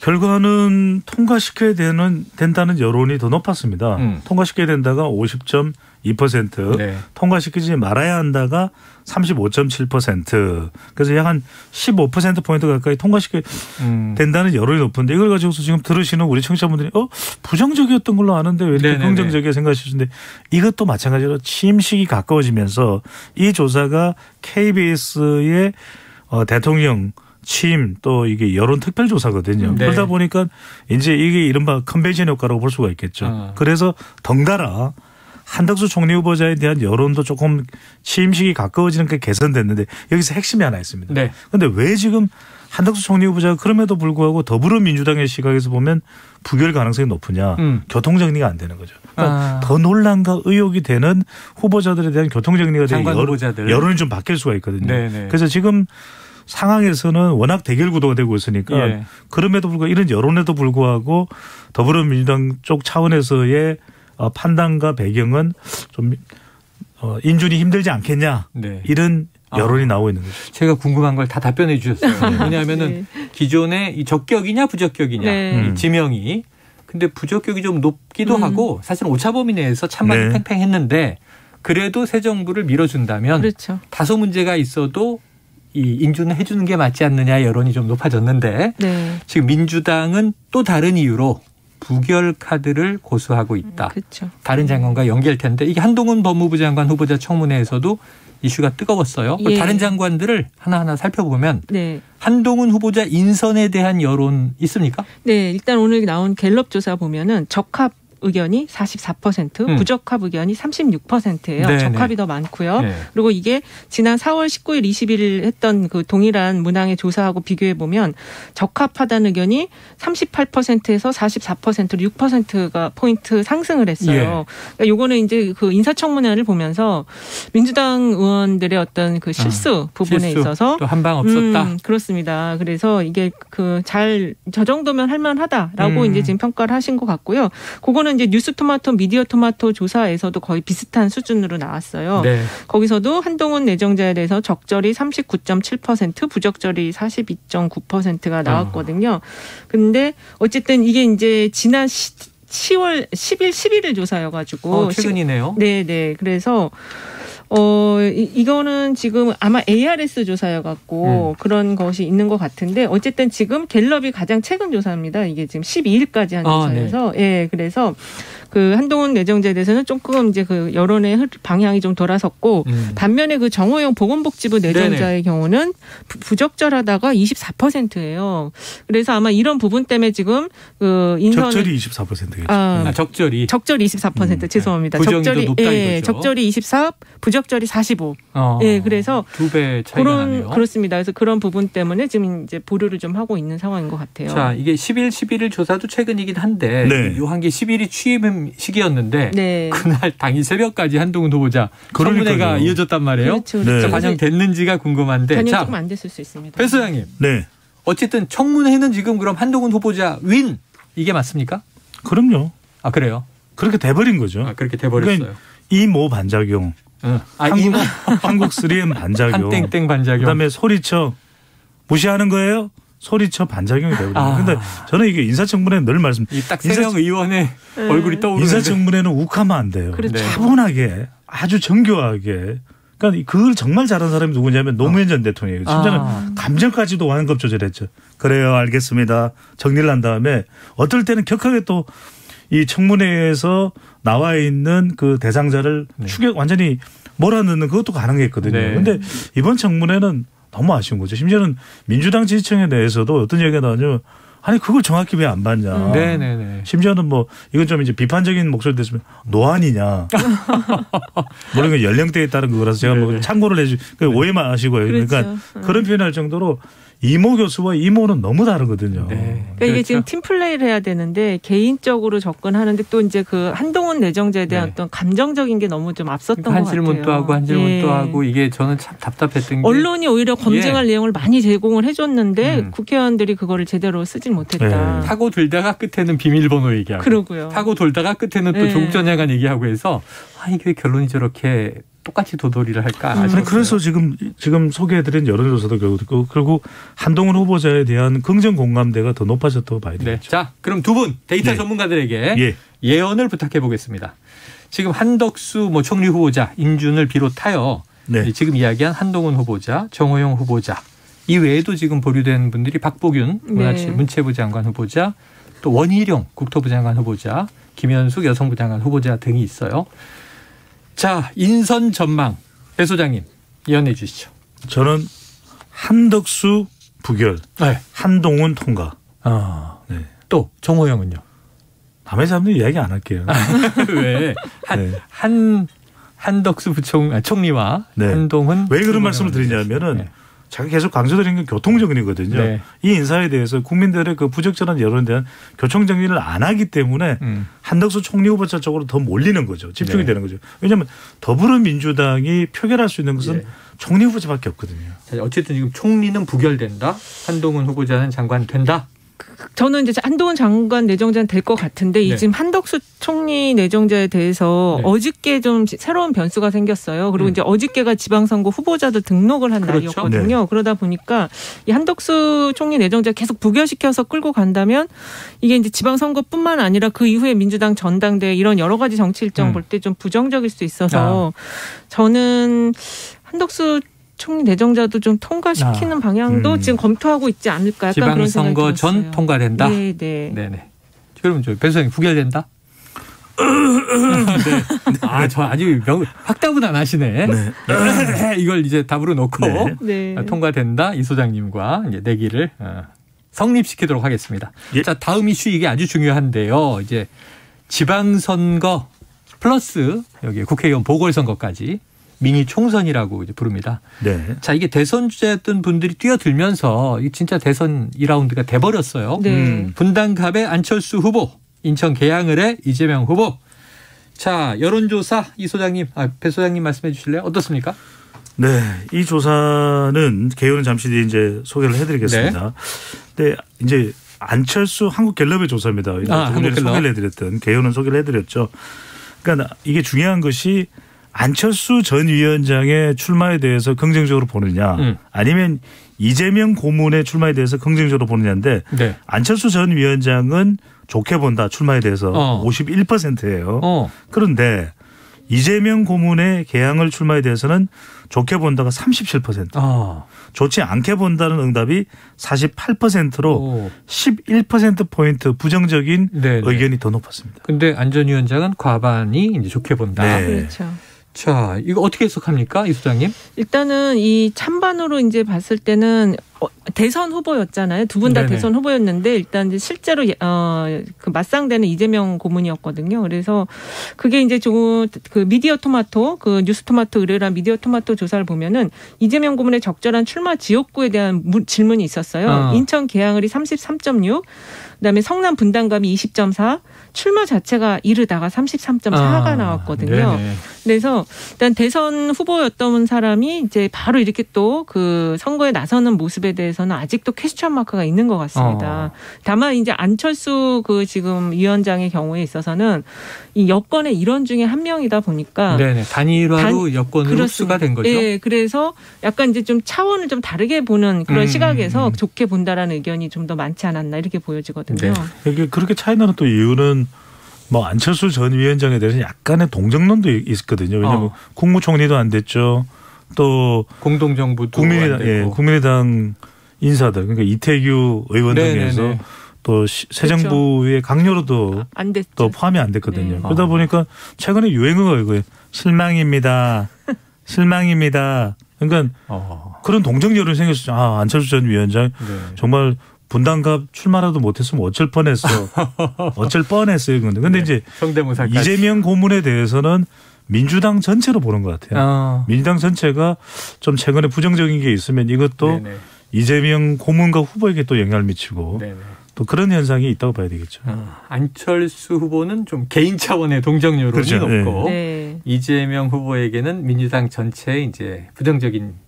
결과는 통과시켜야 된다는 여론이 더 높았습니다. 통과시켜야 된다가 50.2%, 네. 통과시키지 말아야 한다가 35.7%. 그래서 약 한 15%포인트 가까이 통과시켜야 된다는 여론이 높은데 이걸 가지고서 지금 들으시는 우리 청취자분들이 부정적이었던 걸로 아는데 왜 이렇게 긍정적이게 생각하시는데 이것도 마찬가지로 취임식이 가까워지면서 이 조사가 KBS의 대통령 취임 또 이게 여론 특별 조사거든요. 네. 그러다 보니까 이제 이게 이른바 컨벤션 효과라고 볼 수가 있겠죠. 그래서 덩달아 한덕수 총리 후보자에 대한 여론도 조금 취임식이 가까워지는 게 개선됐는데 여기서 핵심이 하나 있습니다. 그런데 네. 왜 지금 한덕수 총리 후보자가 그럼에도 불구하고 더불어민주당의 시각에서 보면 부결 가능성이 높으냐. 교통정리가 안 되는 거죠. 그러니까 더 논란과 의혹이 되는 후보자들에 대한 교통정리가 되는 여론이 좀 바뀔 수가 있거든요. 네네. 그래서 지금 상황에서는 워낙 대결 구도가 되고 있으니까 예. 그럼에도 불구하고 이런 여론에도 불구하고 더불어민주당 쪽 차원에서의 판단과 배경은 좀 인준이 힘들지 않겠냐 네. 이런 여론이 나오고 있는 거죠. 제가 궁금한 걸 다 답변해 주셨어요. 왜냐하면은 네. 기존에 이 적격이냐 부적격이냐 네. 지명이 근데 부적격이 좀 높기도 하고 사실은 오차범위 내에서 찬반이 네. 팽팽했는데 그래도 새 정부를 밀어준다면 그렇죠. 다소 문제가 있어도 이 인준을 해주는 게 맞지 않느냐 여론이 좀 높아졌는데 네. 지금 민주당은 또 다른 이유로 부결 카드를 고수하고 있다. 그렇죠. 다른 장관과 연계할 텐데 이게 한동훈 법무부 장관 후보자 청문회에서도 이슈가 뜨거웠어요. 예. 다른 장관들을 하나하나 살펴보면 네. 한동훈 후보자 인선에 대한 여론 있습니까? 네. 일단 오늘 나온 갤럽 조사 보면은 적합 의견이 44%, 부적합 의견이 36%예요. 네네. 적합이 더 많고요. 네. 그리고 이게 지난 4월 19일, 20일 했던 그 동일한 문항의 조사하고 비교해 보면 적합하다는 의견이 38%에서 44%로 6%가 포인트 상승을 했어요. 예. 그러니까 요거는 이제 그 인사청문회를 보면서 민주당 의원들의 어떤 그 실수 부분에 있어서 또 한 방 없었다. 그렇습니다. 그래서 이게 그 저 정도면 할만하다라고 이제 지금 평가를 하신 것 같고요. 그거는 이제 뉴스토마토, 미디어토마토 조사에서도 거의 비슷한 수준으로 나왔어요. 네. 거기서도 한동훈 내정자에 대해서 적절히 39.7%, 부적절히 42.9%가 나왔거든요. 근데 어쨌든 이게 이제 지난 10월 10일, 11일 조사여가지고. 최근이네요. 네네. 그래서 이거는 지금 아마 ARS 조사여갖고 그런 것이 있는 것 같은데 어쨌든 지금 갤럽이 가장 최근 조사입니다. 이게 지금 12일까지 한 조사여서 네. 예, 그래서 그 한동훈 내정자에 대해서는 조금 이제 그 여론의 방향이 좀 돌아섰고 반면에 그 정호영 보건복지부 내정자의 네네. 경우는 부적절하다가 24%예요. 그래서 아마 이런 부분 때문에 지금 그 인선 적절히 24%겠죠. 적절히 24% 죄송합니다. 적절히 예, 적절히 24, 부적절히 45. 예, 그래서 2배 차이가 나네요. 그렇습니다. 그래서 그런 부분 때문에 지금 이제 보류를 좀 하고 있는 상황인 것 같아요. 자, 이게 10일, 11일 조사도 최근이긴 한데 네. 요 한 게 10일이 취임 시기였는데 네. 그날 당일 새벽까지 한동훈 후보자 청문회가 이어졌단 말이에요. 그렇죠. 네. 반영됐는지가 궁금한데. 전혀 조금 안 됐을 수 있습니다. 배 소장님. 네. 어쨌든 청문회는 지금 그럼 한동훈 후보자 윈 이게 맞습니까? 그럼요. 아 그래요? 그렇게 돼버린 거죠. 그렇게 돼버렸어요. 그러니까 이모 반작용. 한국 3M 반작용. 한땡땡 반작용. 그다음에 소리쳐 무시하는 거예요? 소리쳐 반작용이 되거든요. 그런데 저는 이게 인사청문회 늘 딱 세 명 의원의 얼굴이 떠오르는데 인사청문회는 욱하면 안 돼요. 그렇죠. 차분하게 아주 정교하게. 그러니까 그걸 정말 잘한 사람이 누구냐면 노무현 전 대통령이에요. 심지어는 감정까지도 완급 조절했죠. 그래요, 알겠습니다. 정리를 한 다음에 어떨 때는 격하게 또 이 청문회에서 나와 있는 그 대상자를 완전히 몰아넣는 그것도 가능했거든요. 그런데 이번 청문회는 너무 아쉬운 거죠. 심지어는 민주당 지지층에 대해서도 어떤 얘기가 나오냐면 아니 그걸 정확히 왜 안 봤냐. 네네네. 심지어는 뭐 이건 좀 이제 비판적인 목소리 됐으면 노안이냐. 물론 그 연령대에 따른 거라서 제가 뭐 참고를 해주 오해 마시고요. 그러니까 그런 표현할 정도로 이모 교수와 이모는 너무 다르거든요. 그러니까 이게 지금 팀 플레이를 해야 되는데 개인적으로 접근하는데 또 이제 그 한동훈 내정자에 대한 어떤 감정적인 게 너무 좀 앞섰던 것 같아요. 한 질문도 하고 한 질문도 하고 이게 저는 참 답답했던 게 언론이 오히려 검증할 내용을 많이 제공을 해줬는데 국회의원들이 그거를 제대로 쓰질 못했다. 타고 들다가 끝에는 비밀번호 얘기하고 그러고요. 타고 돌다가 끝에는 또 조국 전 장관 얘기하고 해서 이게 결론이 저렇게 똑같이 도돌이를 할까? 그래서 지금 소개해드린 여론조사도 결국 한동훈 후보자에 대한 긍정 공감대가 더 높아졌다고 봐야 되겠죠. 자, 그럼 두 분 데이터 전문가들에게 예언을 부탁해 보겠습니다. 지금 한덕수 총리 후보자 인준을 비롯하여 지금 이야기한 한동훈 후보자, 정호영 후보자 이 외에도 지금 보류된 분들이 박보균 문체부 장관 후보자, 또 원희룡 국토부 장관 후보자, 김현숙 여성부 장관 후보자 등이 있어요. 자, 인선 전망 배 소장님 예언해 주시죠. 저는 한덕수 부결, 한동훈 통과. 또 정호영은요? 남의 사람들 이야기 안 할게요. 왜? 한덕수 총리와 한동훈 왜 그런 말씀을 드리냐면은 제가 계속 강조드리는 게 교통정리거든요. 이 인사에 대해서 국민들의 그 부적절한 여론에 대한 교통정리를 안 하기 때문에 한덕수 총리 후보자 쪽으로 더 몰리는 거죠. 집중이 되는 거죠. 왜냐하면 더불어민주당이 표결할 수 있는 것은 총리 후보자밖에 없거든요. 어쨌든 지금 총리는 부결된다. 한동훈 후보자는 장관 된다. 저는 이제 한동훈 장관 내정자는 될 것 같은데 이 지금 한덕수 총리 내정자에 대해서 어저께 좀 새로운 변수가 생겼어요. 그리고 이제 어저께가 지방선거 후보자들 등록을 한 날이었거든요. 그러다 보니까 이 한덕수 총리 내정자 계속 부결시켜서 끌고 간다면 이게 이제 지방선거뿐만 아니라 그 이후에 민주당 전당대회 이런 여러 가지 정치 일정 볼 때 좀 부정적일 수 있어서 저는 한덕수 총리 내정자도 좀 통과시키는 방향도 지금 검토하고 있지 않을까. 약간 그런 생각이 지방선거 전 들었어요. 통과된다. 네네. 그러면 배 소장님 부결된다. 저 아주 확답은 안 하시네. 이걸 이제 답으로 놓고 통과된다 이 소장님과 이제 내기를 성립시키도록 하겠습니다. 자, 다음 이슈 이게 아주 중요한데요. 이제 지방선거 플러스 여기 국회의원 보궐선거까지. 미니 총선이라고 이제 부릅니다. 자, 이게 대선 주자였던 분들이 뛰어들면서 진짜 대선 2라운드가 돼버렸어요. 분당갑의 안철수 후보, 인천 계양을의 이재명 후보. 자, 여론조사 이 소장님, 배 소장님 말씀해 주실래요? 어떻습니까? 네, 이 조사는 개요는 잠시 뒤에 이제 소개를 해드리겠습니다. 네, 이제 안철수 한국갤럽의 조사입니다. 한국갤럽 소개를 해드렸던 개요는 소개를 해드렸죠. 그러니까 이게 중요한 것이. 안철수 전 위원장의 출마에 대해서 긍정적으로 보느냐 아니면 이재명 고문의 출마에 대해서 긍정적으로 보느냐인데 안철수 전 위원장은 좋게 본다 출마에 대해서 51%예요. 그런데 이재명 고문의 개항을 출마에 대해서는 좋게 본다가 37%. 좋지 않게 본다는 응답이 48%로 11%포인트 부정적인 의견이 더 높았습니다. 그런데 안 전 위원장은 과반이 이제 좋게 본다. 그렇죠. 자, 이거 어떻게 해석합니까, 이 소장님? 일단은 이 찬반으로 이제 봤을 때는 대선 후보였잖아요. 두 분 다 대선 후보였는데 일단 이제 실제로 그 맞상대는 이재명 고문이었거든요. 그래서 그게 이제 좀 그 미디어 토마토, 그 뉴스 토마토 의뢰란 미디어 토마토 조사를 보면은 이재명 고문의 적절한 출마 지역구에 대한 질문이 있었어요. 인천 계양을이 33.6, 그다음에 성남 분당감이 20.4. 출마 자체가 이르다가 33.4가 나왔거든요. 그래서 일단 대선 후보였던 사람이 이제 바로 이렇게 또 그 선거에 나서는 모습에 모습에 대해서는 아직도 퀘스천 마크가 있는 것 같습니다. 다만 이제 안철수 그 지금 위원장의 경우에 있어서는 이 여권의 일원 중에 한 명이다 보니까 네네. 단일화로 여권으로 흡수가 된 거죠. 네, 그래서 약간 이제 좀 차원을 좀 다르게 보는 그런 시각에서 좋게 본다라는 의견이 좀 더 많지 않았나 이렇게 보여지거든요. 이게 그렇게 차이 나는 또 이유는 뭐 안철수 전 위원장에 대해서 약간의 동정론도 있거든요. 왜냐하면 국무총리도 안 됐죠. 또 공동정부도 국민의당 인사들 그러니까 이태규 의원 등에서 또 새 정부의 강요로도 안 됐죠. 또 포함이 안 됐거든요. 그러다 보니까 최근에 유행어가 이거예요. 실망입니다. 실망입니다. 그러니까 그런 동정 여론이 생겼어요. 안철수 전 위원장 정말 분당갑 출마라도 못했으면 어쩔 뻔했어. 어쩔 뻔했어요. 근데 이제 성대모사까지. 이재명 고문에 대해서는 민주당 전체로 보는 것 같아요. 민주당 전체가 좀 최근에 부정적인 게 있으면 이것도 이재명 고문과 후보에게 또 영향을 미치고 또 그런 현상이 있다고 봐야 되겠죠. 안철수 후보는 좀 개인 차원의 동정 여론이 그렇죠. 높고 이재명 후보에게는 민주당 전체의 이제 부정적인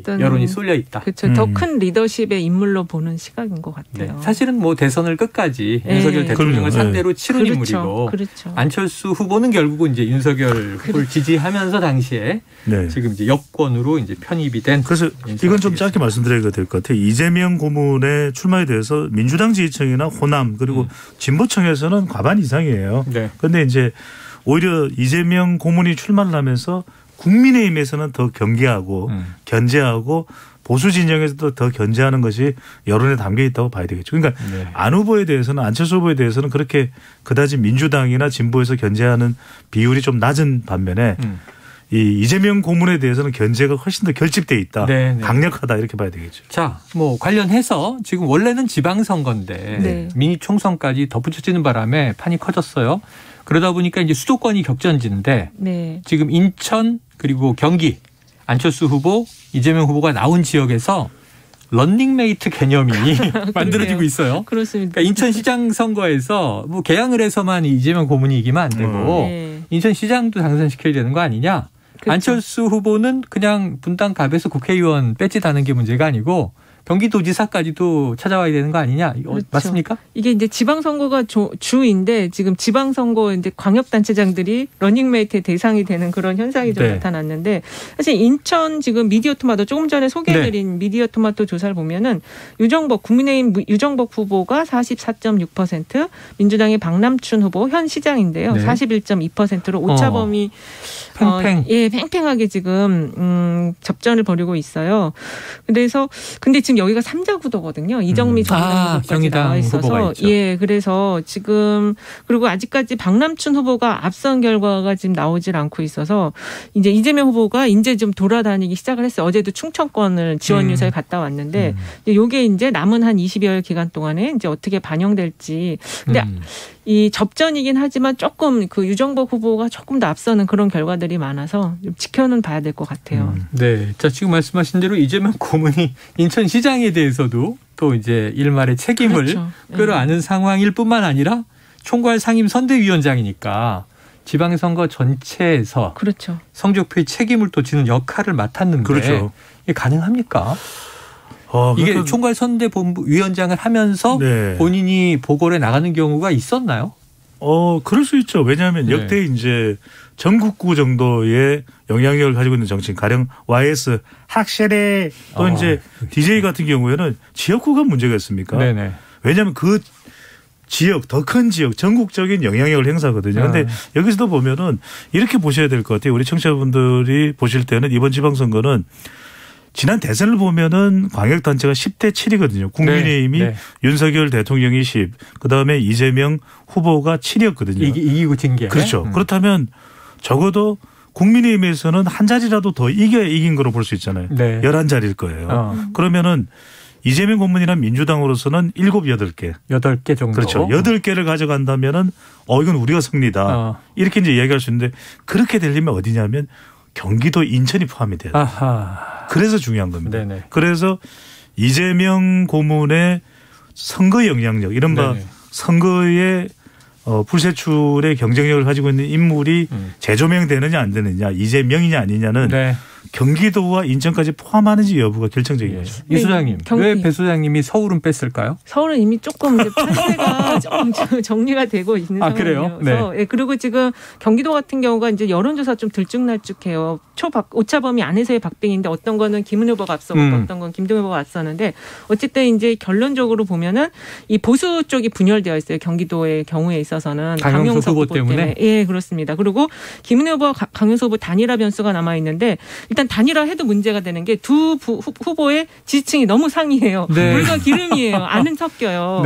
여론이 쏠려 있다. 그렇죠. 더 큰 리더십의 인물로 보는 시각인 것 같아요. 사실은 뭐 대선을 끝까지 윤석열 대통령을 상대로 치른 인물이고 안철수 후보는 결국은 이제 윤석열 후보를 지지하면서 당시에 지금 이제 여권으로 이제 편입이 된. 그래서 이건 좀 짧게 말씀드려야 될 것 같아요. 이재명 고문의 출마에 대해서 민주당 지지층이나 호남 그리고 진보층에서는 과반 이상이에요. 그런데 이제 오히려 이재명 고문이 출마를 하면서 국민의힘에서는 더 경계하고 견제하고 보수 진영에서도 더 견제하는 것이 여론에 담겨 있다고 봐야 되겠죠. 그러니까 안 후보에 대해서는 안철수 후보에 대해서는 그렇게 그다지 민주당이나 진보에서 견제하는 비율이 좀 낮은 반면에 이 이재명 고문에 대해서는 견제가 훨씬 더 결집돼 있다. 강력하다 이렇게 봐야 되겠죠. 자, 뭐 관련해서 지금 원래는 지방선거인데 미니 총선까지 덧붙여지는 바람에 판이 커졌어요. 그러다 보니까 이제 수도권이 격전지인데 지금 인천 그리고 경기 안철수 후보, 이재명 후보가 나온 지역에서 런닝메이트 개념이 만들어지고 있어요. 그렇습니다. 그러니까 인천시장 선거에서 뭐 개항을 해서만 이재명 고문이 이기면 안 되고 인천시장도 당선시켜야 되는 거 아니냐. 안철수 후보는 그냥 분당갑에서 국회의원 배지다는 게 문제가 아니고 경기도지사까지도 찾아와야 되는 거 아니냐? 맞습니까? 이게 이제 지방선거가 주인데 지금 지방선거 이제 광역단체장들이 러닝메이트의 대상이 되는 그런 현상이 좀 나타났는데 사실 인천 지금 미디어토마토 조금 전에 소개해드린 미디어토마토 조사를 보면은 국민의힘 유정복 후보가 44.6%, 민주당의 박남춘 후보 현 시장인데요. 41.2%로 오차범위 팽팽하게 지금 접전을 벌이고 있어요. 근데 지금 여기가 3자 구도거든요. 이정미 정의당 후보까지 나와 있어서 그래서 지금 그리고 아직까지 박남춘 후보가 앞선 결과가 지금 나오질 않고 있어서 이제 이재명 후보가 이제 좀 돌아다니기 시작을 했어요. 어제도 충청권을 지원 유세에 갔다 왔는데 이게 이제 남은 한 20여일 기간 동안에 이제 어떻게 반영될지. 근데 이 접전이긴 하지만 조금 그 유정복 후보가 조금 더 앞서는 그런 결과들이 많아서 좀 지켜는 봐야 될 것 같아요. 자, 지금 말씀하신 대로 이재명 고문이 인천시장에 대해서도 또 이제 일말의 책임을 끌어안은 상황일 뿐만 아니라 총괄 상임 선대위원장이니까 지방선거 전체에서 성적표의 책임을 또 지는 역할을 맡았는데 이게 가능합니까? 이게 총괄 선대본부 위원장을 하면서 본인이 보궐에 나가는 경우가 있었나요? 그럴 수 있죠. 왜냐하면 역대 이제 전국구 정도의 영향력을 가지고 있는 정치인, 가령 YS 확실히 또 이제 DJ 같은 경우에는 지역구가 문제가 있습니까? 왜냐하면 그 지역, 더 큰 지역, 전국적인 영향력을 행사하거든요. 그런데 여기서도 보면은 이렇게 보셔야 될 것 같아요. 우리 청취자분들이 보실 때는 이번 지방선거는 지난 대선을 보면은 광역단체가 10대 7이거든요. 국민의힘이 윤석열 대통령이 10, 그다음에 이재명 후보가 7이었거든요. 이기고 진 게. 그렇죠. 그렇다면 적어도 국민의힘에서는 한 자리라도 더 이겨야 이긴 거로 볼 수 있잖아요. 11자리일 거예요. 그러면은 이재명 고문이나 민주당으로서는 7, 8개. 8개 정도. 그렇죠. 8개를 가져간다면은 이건 우리가 승리다. 이렇게 이제 이야기할 수 있는데 그렇게 되려면 어디냐면 경기도 인천이 포함이 돼요. 그래서 중요한 겁니다. 그래서 이재명 고문의 선거 영향력, 이른바 선거의 불세출의 경쟁력을 가지고 있는 인물이 재조명되느냐 안 되느냐, 이재명이냐 아니냐는 경기도와 인천까지 포함하는지 여부가 결정적인 거죠. 이 소장님, 왜 배 소장님이 서울은 뺐을까요? 서울은 이미 조금 이제 판세가 조금 정리가 되고 있는 상황이에요. 그래요? 네. 예, 그리고 지금 경기도 같은 경우가 이제 여론조사 좀 들쭉날쭉해요. 오차범위 안에서의 박빙인데 어떤 거는 김은혜 후보가 앞서고 어떤 건 김동연 후보가 앞서는데 어쨌든 이제 결론적으로 보면은 이 보수 쪽이 분열되어 있어요. 경기도의 경우에 있어서는 강용석 후보 때문에. 예, 그렇습니다. 그리고 김은혜 후보와 강용석 후보 단일화 변수가 남아 있는데 일단 단일화해도 문제가 되는 게 두 후보의 지지층이 너무 상이해요. 네. 물과 기름이에요. 안은 섞여요.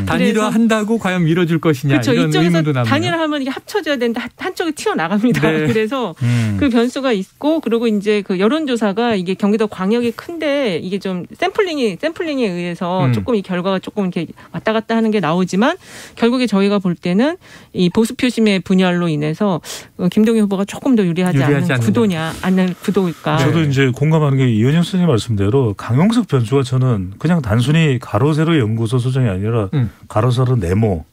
단일화 한다고 과연 밀어줄 것이냐 그렇죠. 이런 이쪽에서 의문도 남네요. 단일화하면 이게 합쳐져야 되는데 한쪽이 튀어나갑니다. 네. 그래서 그 변수가 있고 그리고 이제 그 여론조사가 이게 경기도 광역이 큰데 이게 좀 샘플링에 의해서 조금 이 결과가 조금 이렇게 왔다 갔다 하는 게 나오지만 결국에 저희가 볼 때는 이 보수 표심의 분열로 인해서 김동연 후보가 조금 더 유리하지 않는 구도일까. 저도 이제 공감하는 게 이현영 선생님 말씀대로 강용석 변수가 저는 그냥 단순히 가로세로 연구소 소장이 아니라 가로세로 네모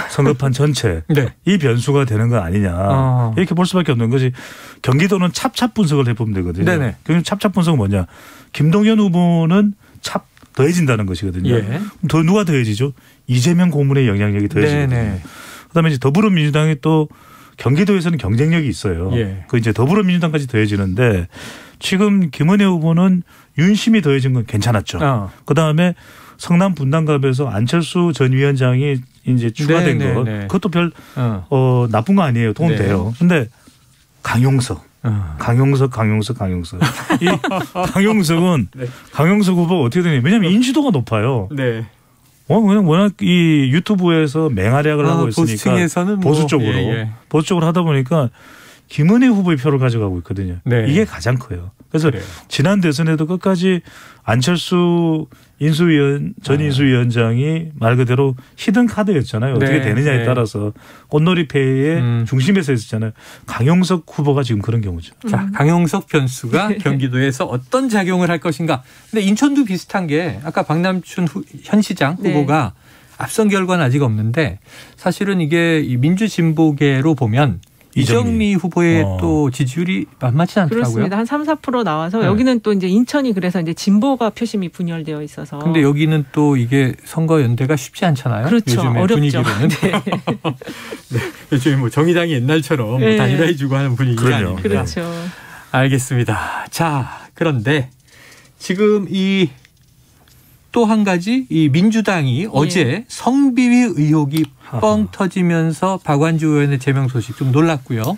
선거판 전체 이 변수가 되는 건 아니냐 이렇게 볼 수밖에 없는 것이 경기도는 찹찹 분석을 해보면 되거든요. 네네. 그럼 찹찹 분석은 뭐냐. 김동연 후보는 찹 더해진다는 것이거든요. 예. 더 누가 더해지죠? 이재명 고문의 영향력이 더해지거든요. 그다음에 이제 더불어민주당이 또 경기도에서는 경쟁력이 있어요. 예. 그 이제 더불어민주당까지 더해지는데 지금 김은혜 후보는 윤심이 더해진 건 괜찮았죠. 그다음에 성남 분당갑에서 안철수 전 위원장이 이제 추가된 거 그것도 별 나쁜 거 아니에요. 도움 돼요. 그런데 강용석 이 강용석은 강용석 후보가 어떻게 되냐. 왜냐하면 인지도가 높아요. 네. 그냥 워낙 이 유튜브에서 맹활약을 하고 있으니까 보수층에서는 보수 쪽으로 하다 보니까 김은혜 후보의 표를 가져가고 있거든요. 이게 가장 커요. 그래서 지난 대선에도 끝까지 안철수 전 인수위원장이 말 그대로 히든 카드였잖아요. 어떻게 되느냐에 따라서 꽃놀이패의 중심에서 있었잖아요. 강용석 후보가 지금 그런 경우죠. 자, 강용석 변수가 경기도에서 어떤 작용을 할 것인가. 근데 인천도 비슷한 게 아까 박남춘 현 시장 후보가 앞선 결과는 아직 없는데 사실은 이게 이 민주진보계로 보면 이정미 후보의 또 지지율이 만만치 않더라고요. 그렇습니다. 한 3, 4% 나와서 여기는 또 이제 인천이 그래서 이제 진보가 표심이 분열되어 있어서. 근데 여기는 또 이게 선거 연대가 쉽지 않잖아요. 그렇죠. 요즘의 어렵죠. 분위기로는. 요즘에 뭐 정의당이 옛날처럼 뭐 단일화해주고 하는 분위기가 아닙니다. 그렇죠. 알겠습니다. 자, 그런데 지금 이 또 한 가지 이 민주당이 어제 성비위 의혹이 뻥 터지면서 박완주 의원의 제명 소식 좀 놀랐고요.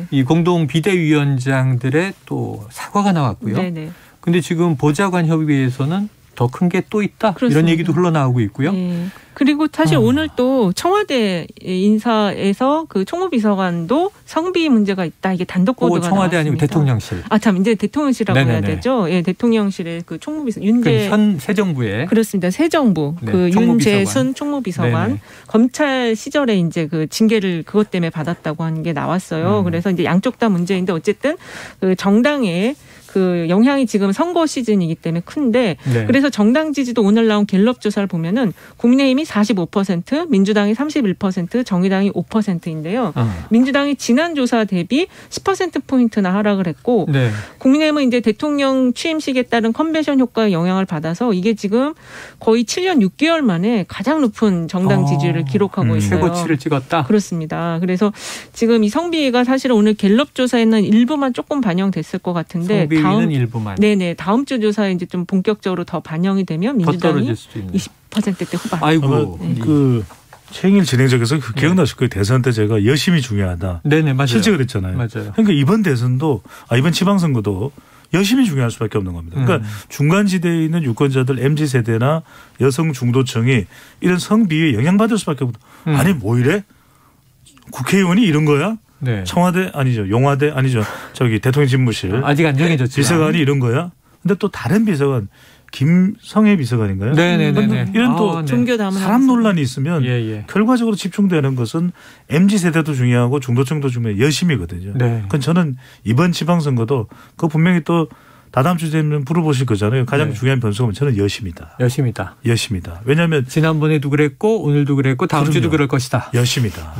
이 공동 비대위원장들의 또 사과가 나왔고요. 근데 지금 보좌관 협의회에서는 더 큰 게 또 있다. 그렇습니다. 이런 얘기도 흘러나오고 있고요. 그리고 사실 오늘 또 청와대 인사에서 그 총무비서관도 성비 문제가 있다. 이게 단독 보도가 나왔습니다. 청와대 아니고 대통령실. 이제 대통령실이라고 해야 되죠. 예, 대통령실의 그 총무비서 현 새 정부에 그렇습니다. 새 정부 그 윤재순 총무비서관 검찰 시절에 이제 그 징계를 그것 때문에 받았다고 하는 게 나왔어요. 그래서 이제 양쪽 다 문제인데 어쨌든 그 정당의 그 영향이 지금 선거 시즌이기 때문에 큰데 그래서 정당 지지도 오늘 나온 갤럽 조사를 보면은 국민의힘이 45%, 민주당이 31%, 정의당이 5%인데요. 민주당이 지난 조사 대비 10%포인트나 하락을 했고 국민의힘은 이제 대통령 취임식에 따른 컨벤션 효과의 영향을 받아서 이게 지금 거의 7년 6개월 만에 가장 높은 정당 지지율을 기록하고 있어요. 최고치를 찍었다. 그렇습니다. 그래서 지금 이 성비위가 사실 오늘 갤럽 조사에는 일부만 조금 반영됐을 것 같은데 성비위는 일부만. 다음 주 조사에 이제 좀 본격적으로 더 반영이 되면 민주당이 20%대 후반. 아이고. 그 최영일 진행자께서 기억나실 거예요. 대선 때 제가 여심이 중요하다. 맞아요. 실제 그랬잖아요. 맞아요. 그러니까 이번 대선도 이번 지방선거도 여심이 중요할 수밖에 없는 겁니다. 그러니까 중간지대에 있는 유권자들 MZ세대나 여성 중도층이 이런 성비위에 영향받을 수밖에 없다. 아니 뭐 이래? 국회의원이 이런 거야? 청와대 아니죠. 용화대 아니죠. 대통령 집무실. 아직 안 정해졌지만. 비서관이 이런 거야? 근데 또 다른 비서관 김성애 비서관인가요? 이런 또 사람 논란이 있으면 결과적으로 집중되는 것은 MZ세대도 중요하고 중도층도 중요한 여심이거든요. 그건 저는 이번 지방선거도 그거 분명히 또 다다음 주에 되면 물어보실 거잖아요. 가장 중요한 변수가 저는 여심이다. 여심이다. 왜냐하면 지난번에도 그랬고 오늘도 그랬고 다음 주도 그럴 것이다. 여심이다.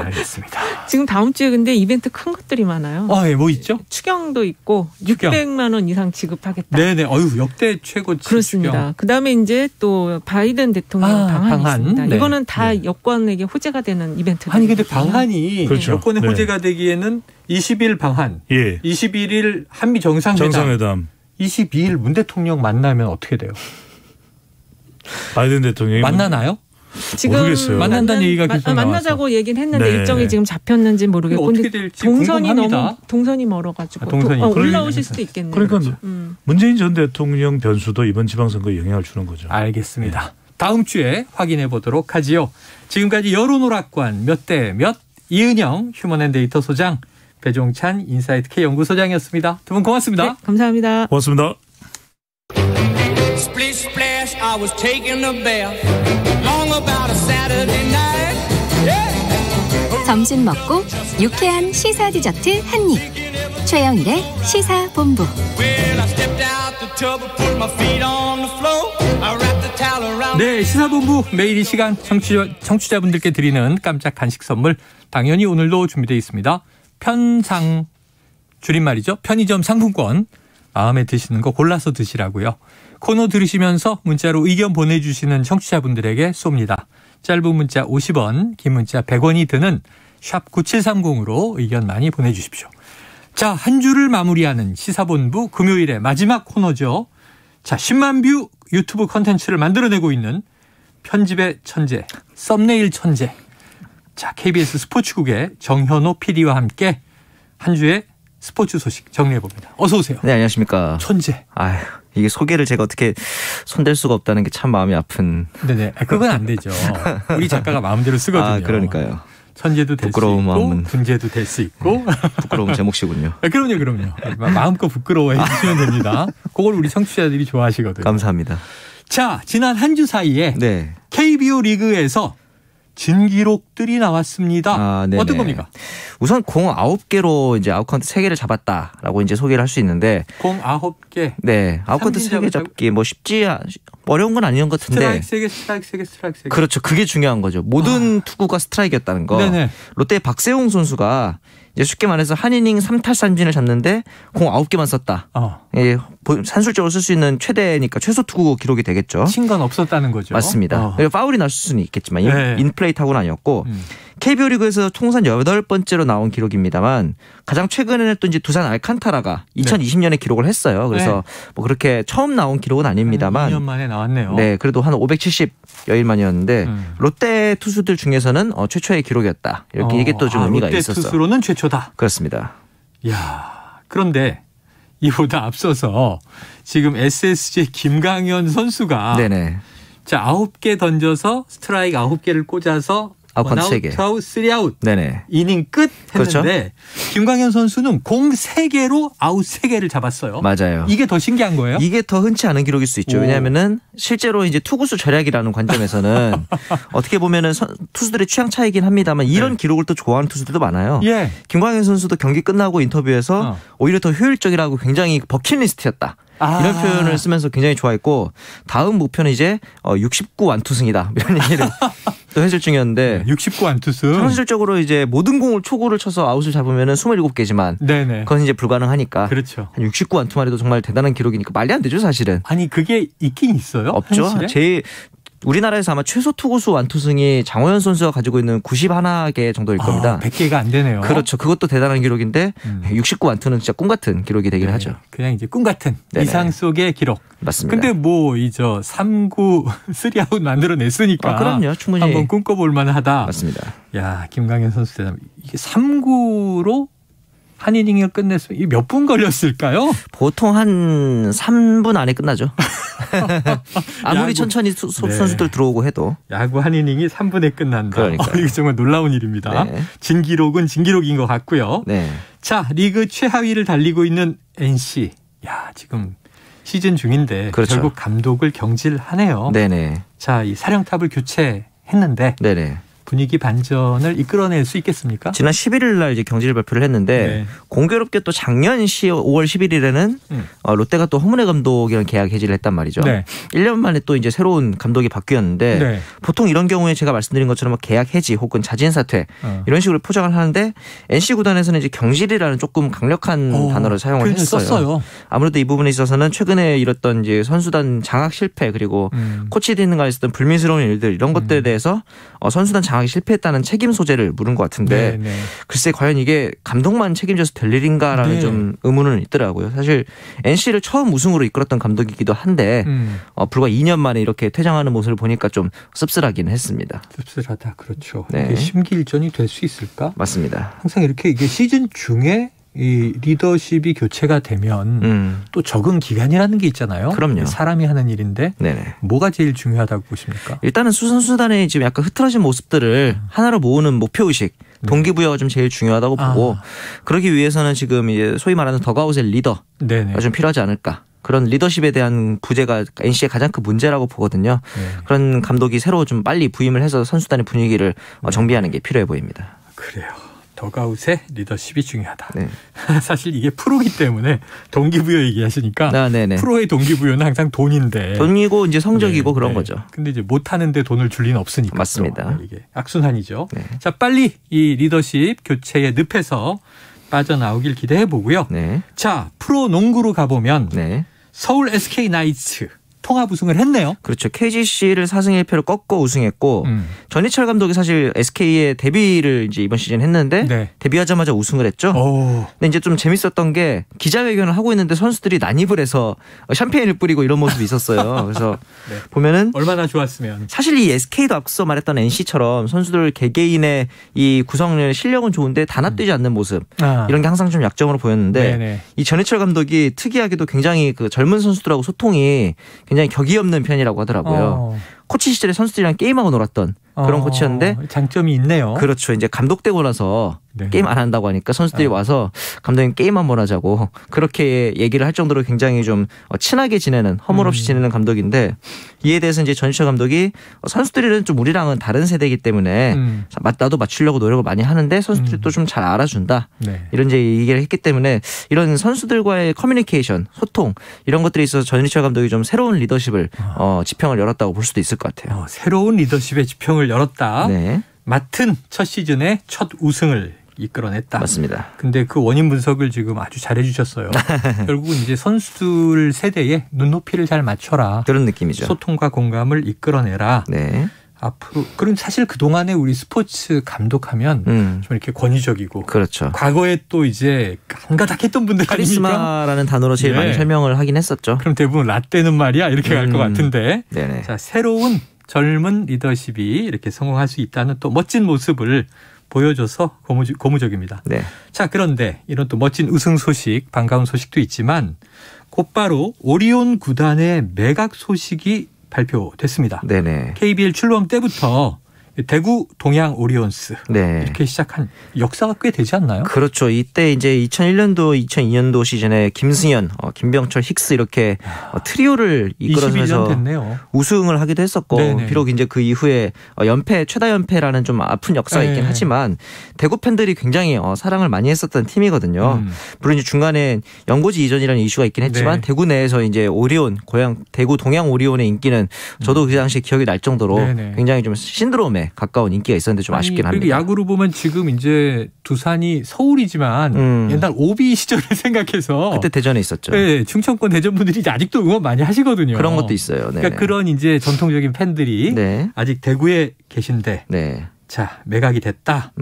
알겠습니다. 지금 다음 주에 근데 이벤트 큰 것들이 많아요. 예, 뭐 있죠? 추경도 있고 추경. 600만 원 이상 지급하겠다. 네네. 역대 최고 그렇습니다. 그다음에 이제 또 바이든 대통령 방안이 있습니다. 네. 이거는 다 여권에게 호재가 되는 이벤트. 아니 근데 방안이 그렇죠. 여권의 네. 호재가 되기에는 20일 방한, 21일 한미 정상회담. 22일 문 대통령 만나면 어떻게 돼요? 바이든 대통령이 만나나요? 지금 모르겠어요. 만난다는 얘기가 계속 만나자고 얘기는 했는데 네. 일정이 지금 잡혔는지 모르겠고 어떻게 될지 동선이 궁금합니다. 동선이 멀어가지고 올라오실 수도 있겠네요. 그러니까 문재인 전 대통령 변수도 이번 지방선거에 영향을 주는 거죠. 알겠습니다. 다음 주에 확인해 보도록 하지요. 지금까지 여론오락관 몇 대 몇 이은영 휴먼앤데이터 소장, 배종찬 인사이트 K 연구소장이었습니다. 두 분 고맙습니다. 네, 감사합니다. 고맙습니다. Splish splash, I was taking a bath. Long about a Saturday night. Yeah. 점심 먹고 유쾌한 시사 디저트 한 입. 최영일의 시사본부. Well, I stepped out the tub and put my feet on the floor. I wrapped the towel around. 네, 시사본부 매일 이 시간 청취자분들께 드리는 깜짝 간식 선물 당연히 오늘도 준비되어 있습니다. 편상 줄임말이죠. 편의점 상품권 마음에 드시는 거 골라서 드시라고요. 코너 들으시면서 문자로 의견 보내주시는 청취자분들에게 쏩니다. 짧은 문자 50원, 긴 문자 100원이 드는 샵 9730으로 의견 많이 보내주십시오. 자, 한 주를 마무리하는 시사본부 금요일의 마지막 코너죠. 자, 10만 뷰 유튜브 콘텐츠를 만들어내고 있는 편집의 천재, 썸네일 천재. 자, KBS 스포츠국의 정현호 PD와 함께 한 주의 스포츠 소식 정리해봅니다. 어서 오세요. 네, 안녕하십니까. 천재. 아휴, 이게 소개를 제가 어떻게 손댈 수가 없다는 게 참 마음이 아픈. 네네. 그건 안 되죠. 우리 작가가 마음대로 쓰거든요. 아, 그러니까요. 천재도 될 수 있고 마음은. 분재도 될 수 있고. 부끄러운 제 몫이군요. 그럼요. 마음껏 부끄러워해 주시면 됩니다. 그걸 우리 청취자들이 좋아하시거든요. 감사합니다. 자, 지난 한 주 사이에 네. KBO 리그에서 진기록들이 나왔습니다. 아, 어떤 겁니까? 우선 공 9개로 이제 아웃카운트 3개를 잡았다라고 이제 소개를 할 수 있는데. 공 9개. 네. 아웃카운트 3개 잡기 뭐 어려운 건 아니었던 것 같은데. 스트라이크 3개, 스트라이크 3개. 그렇죠. 그게 중요한 거죠. 모든 투구가 스트라이크였다는 거. 네네. 롯데의 박세웅 선수가 이제 쉽게 말해서 한 이닝 3탈삼진을 잡는데 공 9개만 썼다. 예, 산술적으로 쓸 수 있는 최대니까 최소 투구 기록이 되겠죠. 친 건 없었다는 거죠. 맞습니다. 파울이 날 수는 있겠지만 네. 인플레이 타구는 아니었고 KBO 리그에서 통산 8번째로 나온 기록입니다만 가장 최근에 했던 이제 두산 알칸타라가 2020년에 기록을 했어요. 그래서 뭐 그렇게 처음 나온 기록은 아닙니다만 2년 만에 나왔네요. 네, 그래도 한 570여일 만이었는데 롯데 투수들 중에서는 최초의 기록이었다. 이렇게 이게 또 좀 의미가 롯데 있었어. 투수로는 최초다. 그렇습니다. 이야, 그런데 이보다 앞서서 지금 SSG 김강현 선수가 네네. 자 9개 던져서 스트라이크 9개를 꽂아서 아웃카운트 3개. 3아웃. 네네. 이닝 끝 했는데 그렇죠? 김광현 선수는 공 3개로 아웃 3개를 잡았어요. 맞아요. 이게 더 신기한 거예요? 이게 더 흔치 않은 기록일 수 있죠. 왜냐하면은 실제로 이제 투구수 절약이라는 관점에서는 어떻게 보면은 투수들의 취향 차이긴 합니다만 이런 기록을 또 좋아하는 투수들도 많아요. 예. 김광현 선수도 경기 끝나고 인터뷰에서 오히려 더 효율적이라고 굉장히 버킷리스트였다. 이런 표현을 쓰면서 굉장히 좋아했고 다음 목표는 이제 69 완투승이다 이런 얘기를 또 해줄 중이었는데 69 완투승 현실적으로 이제 모든 공을 초구를 쳐서 아웃을 잡으면은 27개지만 네네. 그건 이제 불가능하니까 그렇죠. 한 69 완투만 해도 정말 대단한 기록이니까 말이 안 되죠 사실은. 아니 그게 있긴 있어요? 없죠. 현실에? 제일 우리나라에서 아마 최소 투구수 완투승이 장호연 선수가 가지고 있는 91개 정도일 겁니다. 100개가 안 되네요. 그렇죠. 그것도 대단한 기록인데 69 완투는 진짜 꿈 같은 기록이 되긴 하죠. 그냥 이제 꿈 같은 네네. 이상 속의 기록. 맞습니다. 근데 뭐 이저 3구 3아웃 만들어냈으니까 그럼요. 충분히 한번 꿈꿔볼 만하다. 맞습니다. 야, 김광현 선수 대단. 이게 3구로 한 이닝을 끝냈으면 이게 몇 분 걸렸을까요? 보통 한 3분 안에 끝나죠. 아무리 천천히 선수들 들어오고 해도. 야구 한 이닝이 3분에 끝난다. 그러니까요. 이게 정말 놀라운 일입니다. 네. 진기록은 진기록인 것 같고요. 네. 자, 리그 최하위를 달리고 있는 NC. 야, 지금 시즌 중인데 그렇죠. 결국 감독을 경질하네요. 네네. 자, 이 사령탑을 교체했는데 네네. 분위기 반전을 이끌어낼 수 있겠습니까? 지난 11일 날 이제 경질 발표를 했는데 공교롭게 또 작년 5월 11일에는 롯데가 또 허문회 감독이랑 계약 해지를 했단 말이죠. 1년 만에 또 이제 새로운 감독이 바뀌었는데 보통 이런 경우에 제가 말씀드린 것처럼 계약 해지 혹은 자진 사퇴 이런 식으로 포장을 하는데 NC 구단에서는 이제 경질이라는 조금 강력한 단어를 사용을 했어요. 아무래도 이 부분에 있어서는 최근에 이뤘던 이제 선수단 장악 실패 그리고 코치 등과 있었던 불미스러운 일들 이런 것들에 대해서 선수단 장악이 실패했다는 책임 소재를 물은 것 같은데 글쎄 과연 이게 감독만 책임져서 될 일인가라는 좀 의문은 있더라고요. 사실 NC를 처음 우승으로 이끌었던 감독이기도 한데 불과 2년 만에 이렇게 퇴장하는 모습을 보니까 좀 씁쓸하기는 했습니다. 씁쓸하다. 그렇죠. 이게 심기일전이 될 수 있을까? 맞습니다. 항상 이렇게 이게 시즌 중에 이 리더십이 교체가 되면 또 적응 기간이라는 게 있잖아요. 그럼요. 사람이 하는 일인데 뭐가 제일 중요하다고 보십니까? 일단은 선수단의 지금 약간 흐트러진 모습들을 하나로 모으는 목표의식, 동기부여가 좀 제일 중요하다고 보고 그러기 위해서는 지금 이제 소위 말하는 덕아웃의 리더가 좀 필요하지 않을까. 그런 리더십에 대한 부재가 NC의 가장 큰 문제라고 보거든요. 그런 감독이 새로 좀 빨리 부임을 해서 선수단의 분위기를 정비하는 게 필요해 보입니다. 그래요. 덕아웃의 리더십이 중요하다. 사실 이게 프로기 때문에 동기부여 얘기하시니까 프로의 동기부여는 항상 돈인데 돈이고 이제 성적이고 그런 거죠. 근데 이제 못하는데 돈을 줄 리는 없으니까. 맞습니다. 이게 악순환이죠. 자, 빨리 이 리더십 교체의 늪에서 빠져나오길 기대해 보고요. 자, 프로 농구로 가보면 서울 SK 나이츠 통합 우승을 했네요. 그렇죠. KGC를 4승 1패로 꺾고 우승했고 전희철 감독이 사실 SK의 데뷔를 이제 이번 시즌 했는데 데뷔하자마자 우승을 했죠. 근데 이제 좀 재밌었던 게 기자회견을 하고 있는데 선수들이 난입을 해서 샴페인을 뿌리고 이런 모습이 있었어요. 그래서 보면은 얼마나 좋았으면 사실 이 SK도 앞서 말했던 NC처럼 선수들 개개인의 이 구성력 실력은 좋은데 단합되지 않는 모습 이런 게 항상 좀 약점으로 보였는데 이 전희철 감독이 특이하게도 굉장히 그 젊은 선수들하고 소통이 굉장히 격이 없는 편이라고 하더라고요. 코치 시절에 선수들이랑 게임하고 놀았던 그런 코치였는데 장점이 있네요. 그렇죠. 이제 감독되고 나서 게임 안 한다고 하니까 선수들이 와서 감독님 게임 한번 하자고 그렇게 얘기를 할 정도로 굉장히 좀 친하게 지내는 허물없이 지내는 감독인데 이에 대해서 이제 전희철 감독이 선수들은 좀 우리랑은 다른 세대이기 때문에 나도 맞추려고 노력을 많이 하는데 선수들이 또 좀 잘 알아준다. 이런 이제 얘기를 했기 때문에 이런 선수들과의 커뮤니케이션, 소통 이런 것들에 있어서 전희철 감독이 좀 새로운 리더십을 지평을 열었다고 볼 수도 있을 것 같아요. 새로운 리더십의 지평을 열었다. 맡은 첫 시즌에 첫 우승을 이끌어냈다. 맞습니다. 근데 그 원인 분석을 지금 아주 잘해 주셨어요. 결국은 이제 선수들 세대에 눈높이를 잘 맞춰라. 그런 느낌이죠. 소통과 공감을 이끌어내라. 앞으로 그럼 사실 그동안에 우리 스포츠 감독하면 좀 이렇게 권위적이고 그렇죠. 과거에 또 이제 한가닥했던 분들 카리스마라는 단어로 제일 많이 설명을 하긴 했었죠. 그럼 대부분 라떼는 말이야 이렇게 갈 것 같은데 자, 새로운 젊은 리더십이 이렇게 성공할 수 있다는 또 멋진 모습을 보여줘서 고무적입니다. 자, 그런데 이런 또 멋진 우승 소식, 반가운 소식도 있지만 곧바로 오리온 구단의 매각 소식이 발표됐습니다. KBL 출범 때부터 대구 동양 오리온스 이렇게 시작한 역사가 꽤 되지 않나요? 그렇죠. 이때 이제 2001년도, 2002년도 시즌에 김승현, 김병철, 힉스 이렇게 트리오를 이끌어서 우승을 하기도 했었고 비록 이제 그 이후에 최다 연패라는 좀 아픈 역사가 있긴 하지만 대구 팬들이 굉장히 사랑을 많이 했었던 팀이거든요. 물론 이제 중간에 연고지 이전이라는 이슈가 있긴 했지만 대구 내에서 이제 오리온, 대구 동양 오리온의 인기는 저도 그 당시에 기억이 날 정도로 굉장히 좀 신드롬에 가까운 인기가 있었는데 좀 아쉽긴 합니다. 야구로 보면 지금 이제 두산이 서울이지만 옛날 오비 시절을 생각해서 그때 대전에 있었죠. 충청권 대전 분들이 이제 아직도 응원 많이 하시거든요. 그런 것도 있어요. 그러니까 그런 이제 전통적인 팬들이 아직 대구에 계신데 자, 매각이 됐다.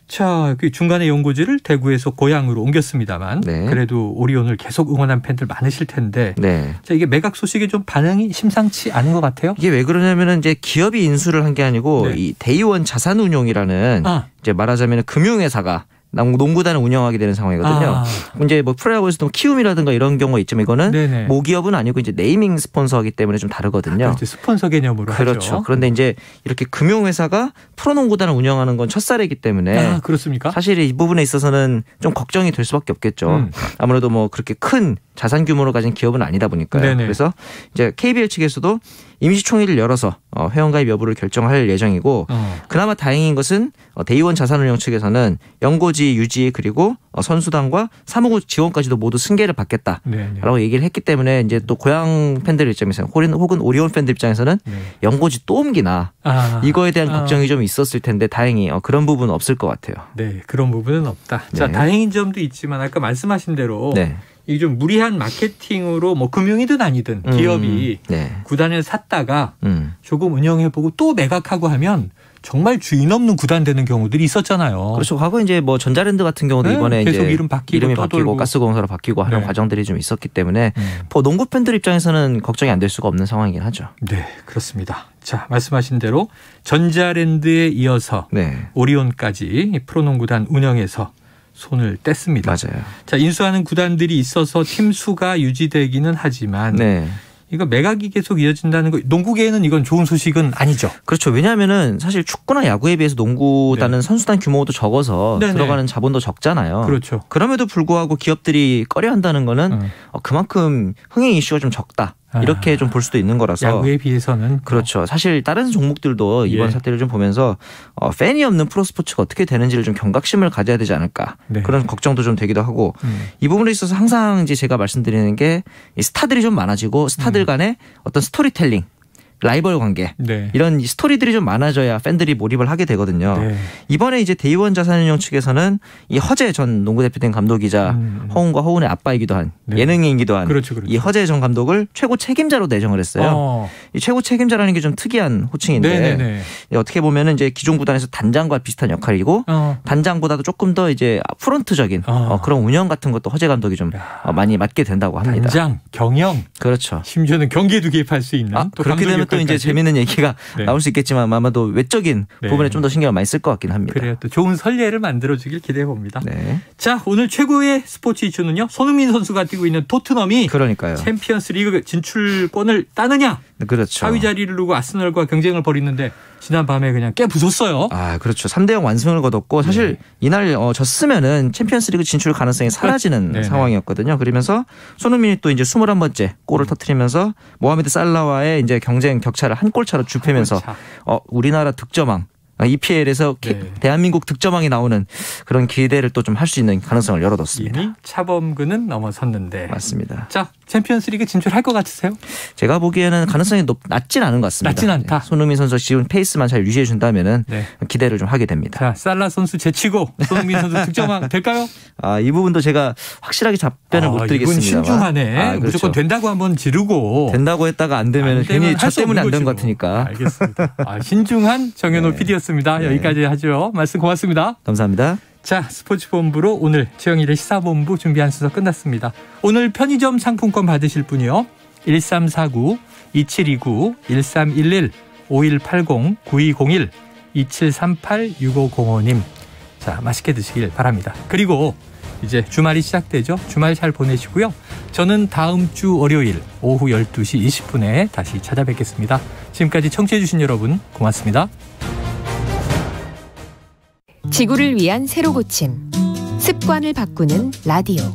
자, 그 중간에 연고지를 대구에서 고향으로 옮겼습니다만 그래도 오리온을 계속 응원한 팬들 많으실 텐데 자, 이게 매각 소식에 좀 반응이 심상치 않은 것 같아요. 이게 왜 그러냐면은 이제 기업이 인수를 한 게 아니고 이 데이원 자산운용이라는 이제 말하자면 금융회사가 농구단을 운영하게 되는 상황이거든요. 이제 뭐 프로야구에서도 키움이라든가 이런 경우가 있지만 이거는 네네. 모기업은 아니고 이제 네이밍 스폰서이기 때문에 좀 다르거든요. 그렇죠. 스폰서 개념으로 그렇죠. 하죠. 그런데 이제 이렇게 금융회사가 프로농구단을 운영하는 건 첫사례이기 때문에 그렇습니까? 사실 이 부분에 있어서는 좀 걱정이 될 수밖에 없겠죠. 아무래도 뭐 그렇게 큰 자산 규모를 가진 기업은 아니다 보니까요. 네네. 그래서 이제 KBL 측에서도 임시총회를 열어서 회원가입 여부를 결정할 예정이고 그나마 다행인 것은 데이원 자산운용 측에서는 연고지 유지 그리고 선수단과 사무국 지원까지도 모두 승계를 받겠다라고 얘기를 했기 때문에 이제 또 고향 팬들 입장에서는 혹은 오리온 팬들 입장에서는 연고지 또 옮기나 이거에 대한 걱정이 좀 있었을 텐데 다행히 그런 부분은 없을 것 같아요. 네, 그런 부분은 없다. 네. 자, 다행인 점도 있지만 아까 말씀하신 대로 이게 좀 무리한 마케팅으로 뭐 금융이든 아니든 기업이 구단을 샀다가 조금 운영해보고 또 매각하고 하면 정말 주인 없는 구단 되는 경우들이 있었잖아요. 그렇죠. 과거 이제 뭐 전자랜드 같은 경우도 이번에 계속 이제 이름이 바뀌고 가스공사로 바뀌고 하는 과정들이 좀 있었기 때문에 뭐 농구 팬들 입장에서는 걱정이 안 될 수가 없는 상황이긴 하죠. 네, 그렇습니다. 자, 말씀하신 대로 전자랜드에 이어서 오리온까지 프로농구단 운영에서 손을 뗐습니다. 맞아요. 자, 인수하는 구단들이 있어서 팀 수가 유지되기는 하지만 이거 매각이 계속 이어진다는 거 농구계에는 이건 좋은 소식은 아니죠. 그렇죠. 왜냐하면은 사실 축구나 야구에 비해서 농구단은 선수단 규모도 적어서 들어가는 자본도 적잖아요. 그렇죠. 그럼에도 불구하고 기업들이 꺼려한다는 거는 그만큼 흥행 이슈가 좀 적다. 이렇게 좀 볼 수도 있는 거라서 야구에 비해서는 그렇죠. 사실 다른 종목들도 이번 사태를 좀 보면서 팬이 없는 프로스포츠가 어떻게 되는지를 좀 경각심을 가져야 되지 않을까 그런 걱정도 좀 되기도 하고 이 부분에 있어서 항상 이제 제가 말씀드리는 게 이 스타들이 좀 많아지고 스타들 간의 어떤 스토리텔링 라이벌 관계 이런 스토리들이 좀 많아져야 팬들이 몰입을 하게 되거든요. 이번에 이제 데이원 자산운용 측에서는 이 허재 전 농구대표팀 감독이자 허훈과 허훈의 아빠이기도 한 예능인이기도 한 이 허재 전 감독을 최고 책임자로 내정을 했어요. 이 최고 책임자라는 게 좀 특이한 호칭인데 어떻게 보면은 이제 기존 구단에서 단장과 비슷한 역할이고 단장보다도 조금 더 이제 프론트적인 그런 운영 같은 것도 허재 감독이 좀 많이 맡게 된다고 합니다. 단장, 경영, 그렇죠. 심지어는 경기에도 개입할 수 있는 또 그렇게 되면 또 이제 재미있는 얘기가 나올 수 있겠지만 아마도 외적인 부분에 좀 더 신경을 많이 쓸 것 같긴 합니다. 그래요. 또 좋은 선례를 만들어주길 기대해 봅니다. 자, 오늘 최고의 스포츠 이슈는요. 손흥민 선수가 뛰고 있는 토트넘이 챔피언스 리그 진출권을 따느냐. 그렇죠. 4위 자리를 두고 아스널과 경쟁을 벌이는데 지난밤에 그냥 깨부쉈어요. 그렇죠. 3대0 완승을 거뒀고 사실 이날 졌으면은 챔피언스리그 진출 가능성이 사라지는 상황이었거든요. 그러면서 손흥민이 또 이제 21번째 골을 터뜨리면서 모하메드 살라와의 이제 경쟁 격차를 한 골차로 좁히면서 우리나라 득점왕 EPL에서 대한민국 득점왕이 나오는 그런 기대를 또 좀 할 수 있는 가능성을 열어뒀습니다. 이미 차범근은 넘어섰는데. 맞습니다. 자, 챔피언스리그 진출할 것 같으세요? 제가 보기에는 가능성이 낮진 않은 것 같습니다. 낮진 않다. 손흥민 선수 지금 페이스만 잘 유지해 준다면은 기대를 좀 하게 됩니다. 자, 살라 선수 제치고 손흥민 선수 득점왕 될까요? 이 부분도 제가 확실하게 답변을 못 드리겠습니다. 이분 신중하네. 그렇죠. 무조건 된다고 한번 지르고. 된다고 했다가 안 되면 괜히 저 때문에 안 된 것 같으니까. 알겠습니다. 신중한 정현호 PD였습니다. 여기까지 하죠. 말씀 고맙습니다. 감사합니다. 자, 스포츠본부로 오늘 최영일의 시사본부 준비한 순서 끝났습니다. 오늘 편의점 상품권 받으실 분이요. 1349, 2729, 1311, 5180, 9201, 2738, 6505님. 자, 맛있게 드시길 바랍니다. 그리고 이제 주말이 시작되죠. 주말 잘 보내시고요. 저는 다음 주 월요일 오후 12시 20분에 다시 찾아뵙겠습니다. 지금까지 청취해 주신 여러분 고맙습니다. 지구를 위한 새로 고침 습관을 바꾸는 라디오